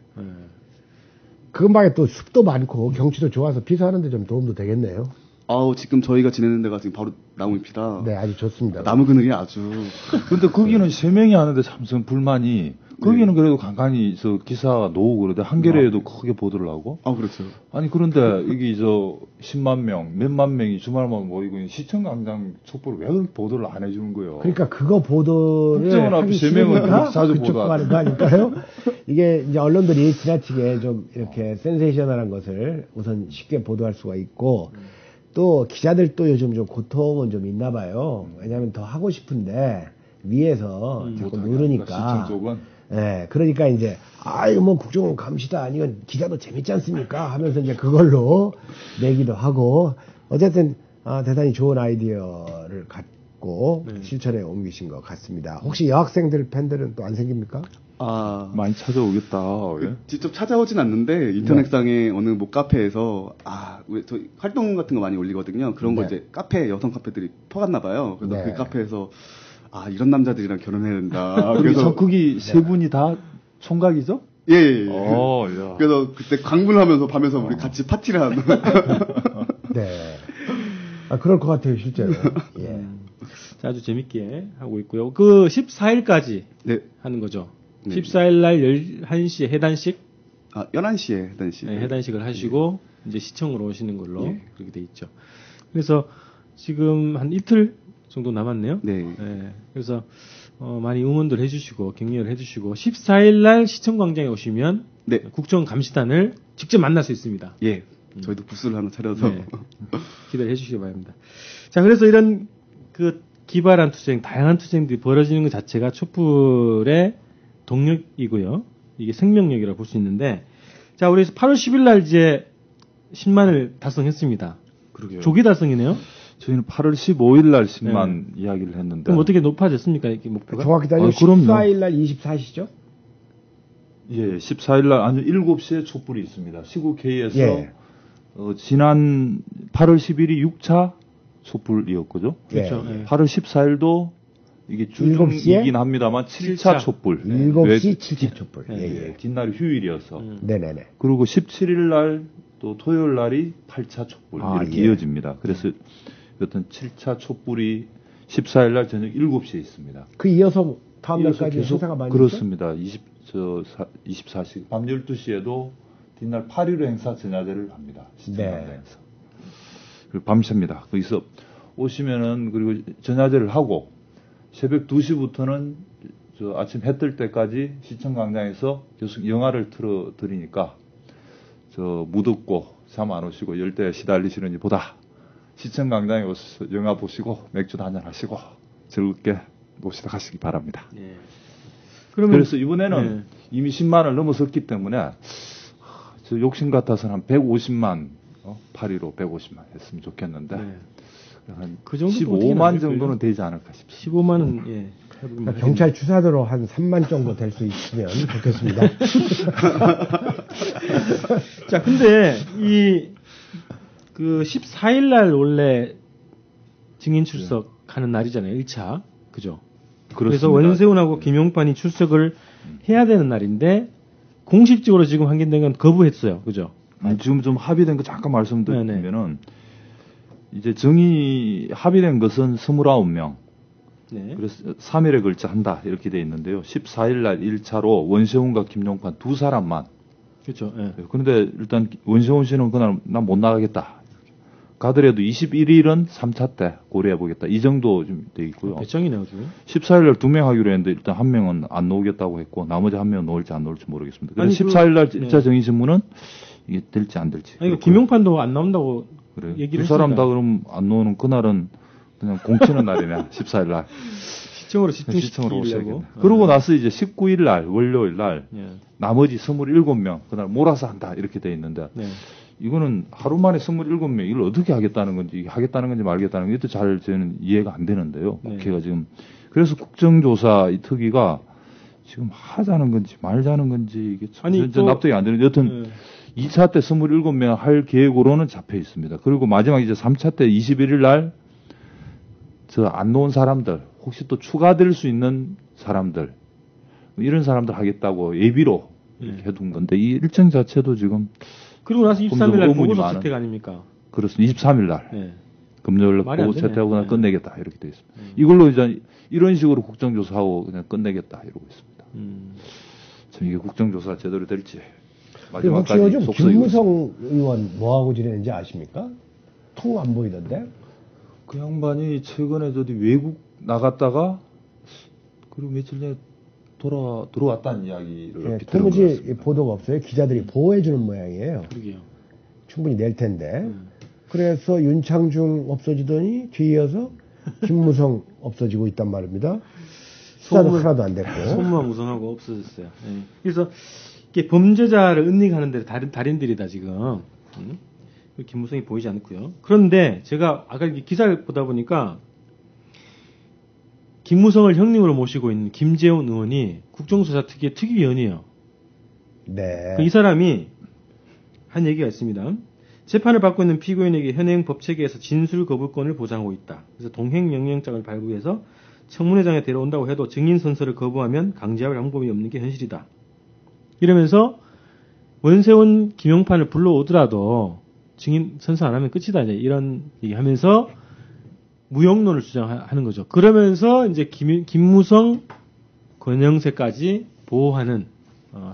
그 근방에 또 숲도 많고 경치도 좋아서 피서하는데 좀 도움도 되겠네요. 지금 저희가 지내는 데가 지금 바로 나무잎이라. 네, 아주 좋습니다. 나무 그늘이 아주. 근데 거기는 3명이 하는데 참선 불만이 거기는 그래도 간간히 기사가 나오고 그러는데 한겨레에도 크게 보도를 하고. 아, 그렇죠. 아니 그런데 이게 10만 명, 몇만 명이 주말만 모이고 시청광장 촛불을 왜 그렇게 보도를 안 해주는 거예요? 그러니까 그거 보도를 하기 싫으니까 그쪽 가는 거 아닐까요? 이게 이제 언론들이 지나치게 좀 이렇게 센세이셔널한 것을 우선 쉽게 보도할 수가 있고 또 기자들도 요즘 좀 고통은 좀 있나 봐요. 왜냐하면 더 하고 싶은데 위에서 자꾸 누르니까. 시청 쪽은. 네, 그러니까 이제 이거 뭐 국정원 감시다 아니면 기자도 재밌지 않습니까? 하면서 이제 그걸로 내기도 하고 어쨌든 대단히 좋은 아이디어를 갖고 실천에 옮기신 것 같습니다. 혹시 여학생들 팬들은 또 안 생깁니까? 많이 찾아오겠다. 직접 찾아오진 않는데 인터넷상에 어느 뭐 카페에서 왜 저 활동 같은 거 많이 올리거든요. 그런 거 이제 여성 카페들이 퍼갔나 봐요. 그래서 그 카페에서 이런 남자들이랑 결혼해야 된다. 그래서 적극이 세 분이 다 총각이죠? 예. 야. 그래서 그때 광분하면서 밤에서 우리 같이 파티를 하는. 네. 그럴 것 같아요, 실제로. 예. 아주 재밌게 하고 있고요. 그 14일까지 하는 거죠. 14일 날 11시에 해단식? 11시에 해단식. 네, 해단식을 하시고 이제 시청으로 오시는 걸로 그렇게 돼 있죠. 그래서 지금 한 이틀 정도 남았네요. 네. 그래서 많이 응원들 해주시고 격려를 해주시고 14일 날 시청광장에 오시면 국정감시단을 직접 만날 수 있습니다. 예. 저희도 부스를 하나 차려서 기대를 해주시기 바랍니다. 자, 그래서 이런 그 기발한 투쟁, 다양한 투쟁들이 벌어지는 것 자체가 촛불의 동력이고요. 이게 생명력이라고 볼 수 있는데, 자, 우리 8월 10일 날 이제 10만을 달성했습니다. 그러게요. 조기 달성이네요. 저희는 8월 15일 날 10만 이야기를 했는데. 그럼 어떻게 높아졌습니까? 이게 목표가? 정확히 따지면 14일 날 24시죠? 예, 14일 날 아주 7시에 촛불이 있습니다. 시국회의에서 지난 8월 10일이 6차 촛불이었거죠. 그렇죠. 8월 14일도 이게 주중이긴 합니다만 7차 촛불. 7시 7차 촛불. 뒷날이 휴일이어서. 네네네. 그리고 17일 날 또 토요일 날이 8차 촛불 이렇게 이어집니다. 그래서 어떤 7차 촛불이 14일 날 저녁 7시에 있습니다. 그 이어서 다음 날까지 행사가 많이 그렇습니다. 24시 밤 12시에도 뒷날 8.15 행사 전야제를 합니다. 행사. 그리고 밤새입니다. 거기서 오시면은 그리고 전야제를 하고 새벽 2시부터는 아침 해 뜰 때까지 시청광장에서 계속 영화를 틀어 드리니까 무덥고 잠 안 오시고 열대에 시달리시는 이보다 시청광장에 오셔서 영화 보시고 맥주도 한잔 하시고 즐겁게 모시다 가시기 바랍니다. 그래서 이번에는 이미 10만을 넘어섰기 때문에 저 욕심 같아서는 한 150만 8.15 150만 했으면 좋겠는데 한 그 정도 15만 정도는 되지 않을까 싶습니다. 15만은 그러니까 경찰 추사대로 한 3만 정도 될 수 있으면 좋겠습니다. 자, 근데 그 14일 날 원래 증인 출석하는 날이잖아요. 1차. 그죠? 그렇습니다. 그래서 원세훈하고 김용판이 출석을 해야 되는 날인데 공식적으로 지금 확인된 건 거부했어요. 그죠? 지금 좀 합의된 거 잠깐 말씀드리면은 이제 합의된 것은 29명. 그래서 3일에 걸쳐 한다 이렇게 돼 있는데요. 14일 날 1차로 원세훈과 김용판 두 사람만. 그렇죠. 그런데 일단 원세훈 씨는 그날 난 못 나가겠다. 가더라도 21일은 3차 때 고려해 보겠다. 이 정도 좀 돼 있고요. 배짱이네요, 지금. 14일 날 2명 하기로 했는데 일단 한 명은 안 나오겠다고 했고 나머지 한 명은 나올지 안 나올지 모르겠습니다. 그래서 14일 날 1차 정의 신문은 이게 될지 안 될지. 아니, 김용판도 안 나온다고 얘기를 두 사람 다 그럼 안 나오는 그날은 그냥 공치는 날이네. 14일 날. 시청으로 오셔야겠네. 그러고 나서 이제 19일 날 월요일 날 나머지 27명 그날 몰아서 한다 이렇게 돼 있는데 이거는 하루 만에 27명 이걸 어떻게 하겠다는 건지 말겠다는 건지 잘 저는 이해가 안 되는데요. 국회가 지금 그래서 국정조사 이 특위가 지금 하자는 건지 말자는 건지 이게 전 납득이 안 되는데 여튼 2차 때 27명 할 계획으로는 잡혀 있습니다. 그리고 마지막 이제 3차 때 21일 날 안 놓은 사람들 혹시 또 추가될 수 있는 사람들 이런 사람들 하겠다고 예비로 이렇게 해둔 건데 이 일정 자체도 지금 그리고 나서 23일 날 보고서 채택 아닙니까? 그렇습니다. 23일 날 금요일 날 보고서 채택하고 그냥 끝내겠다 이렇게 돼 있습니다. 이걸로 이제 이런 식으로 국정조사하고 그냥 끝내겠다 이러고 있습니다. 참 이게 국정조사가 제대로 될지. 혹시 요즘 김무성 의원 뭐하고 지내는지 아십니까? 통 안 보이던데? 그 양반이 최근에 저기 외국 나갔다가 그리고 며칠 전에 들어왔다는 이야기를 도무지 보도가 없어요. 기자들이 보호해주는 모양이에요. 그러게요. 충분히 낼 텐데. 그래서 윤창중 없어지더니 뒤이어서 김무성 없어지고 있단 말입니다. 수사도 하나도 안 됐고. 소문만 무성하고 없어졌어요. 네. 그래서 이게 범죄자를 은닉하는 데 달인들이다 지금. 김무성이 보이지 않고요. 그런데 제가 아까 기사를 보다 보니까 김무성을 형님으로 모시고 있는 김재원 의원이 국정조사 특위의 특위위원이에요. 네. 이 사람이 한 얘기가 있습니다. 재판을 받고 있는 피고인에게 현행 법체계에서 진술 거부권을 보장하고 있다. 그래서 동행명령장을 발부해서 청문회장에 데려온다고 해도 증인 선서를 거부하면 강제할 방법이 없는 게 현실이다. 이러면서 원세훈 김용판을 불러오더라도 증인 선서 안 하면 끝이다. 이제 이런 얘기하면서 무용론을 주장하는 거죠. 그러면서 이제 김무성, 권영세까지 보호하는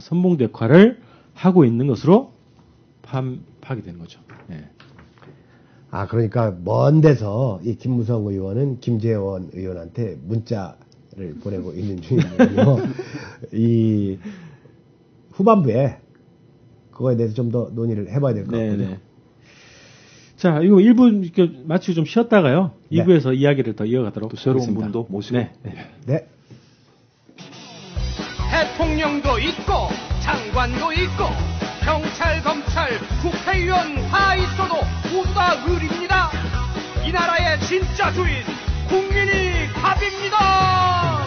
선봉 역할을 하고 있는 것으로 파악되는 거죠. 예. 그러니까 먼 데서 이 김무성 의원은 김재원 의원한테 문자를 보내고 있는 중이거든요. 이 후반부에 그거에 대해서 좀 더 논의를 해봐야 될 것 같거든요. 네네. 자, 이거 1부 마치고 좀 쉬었다가요. 2부에서 네. 이야기를 더 이어가도록 또 새로운 하겠습니다. 분도 모시고. 네. 네. 대통령도 있고 장관도 있고 경찰, 검찰, 국회의원 다 있어도 모두 다 을입니다. 이 나라의 진짜 주인 국민이 답입니다.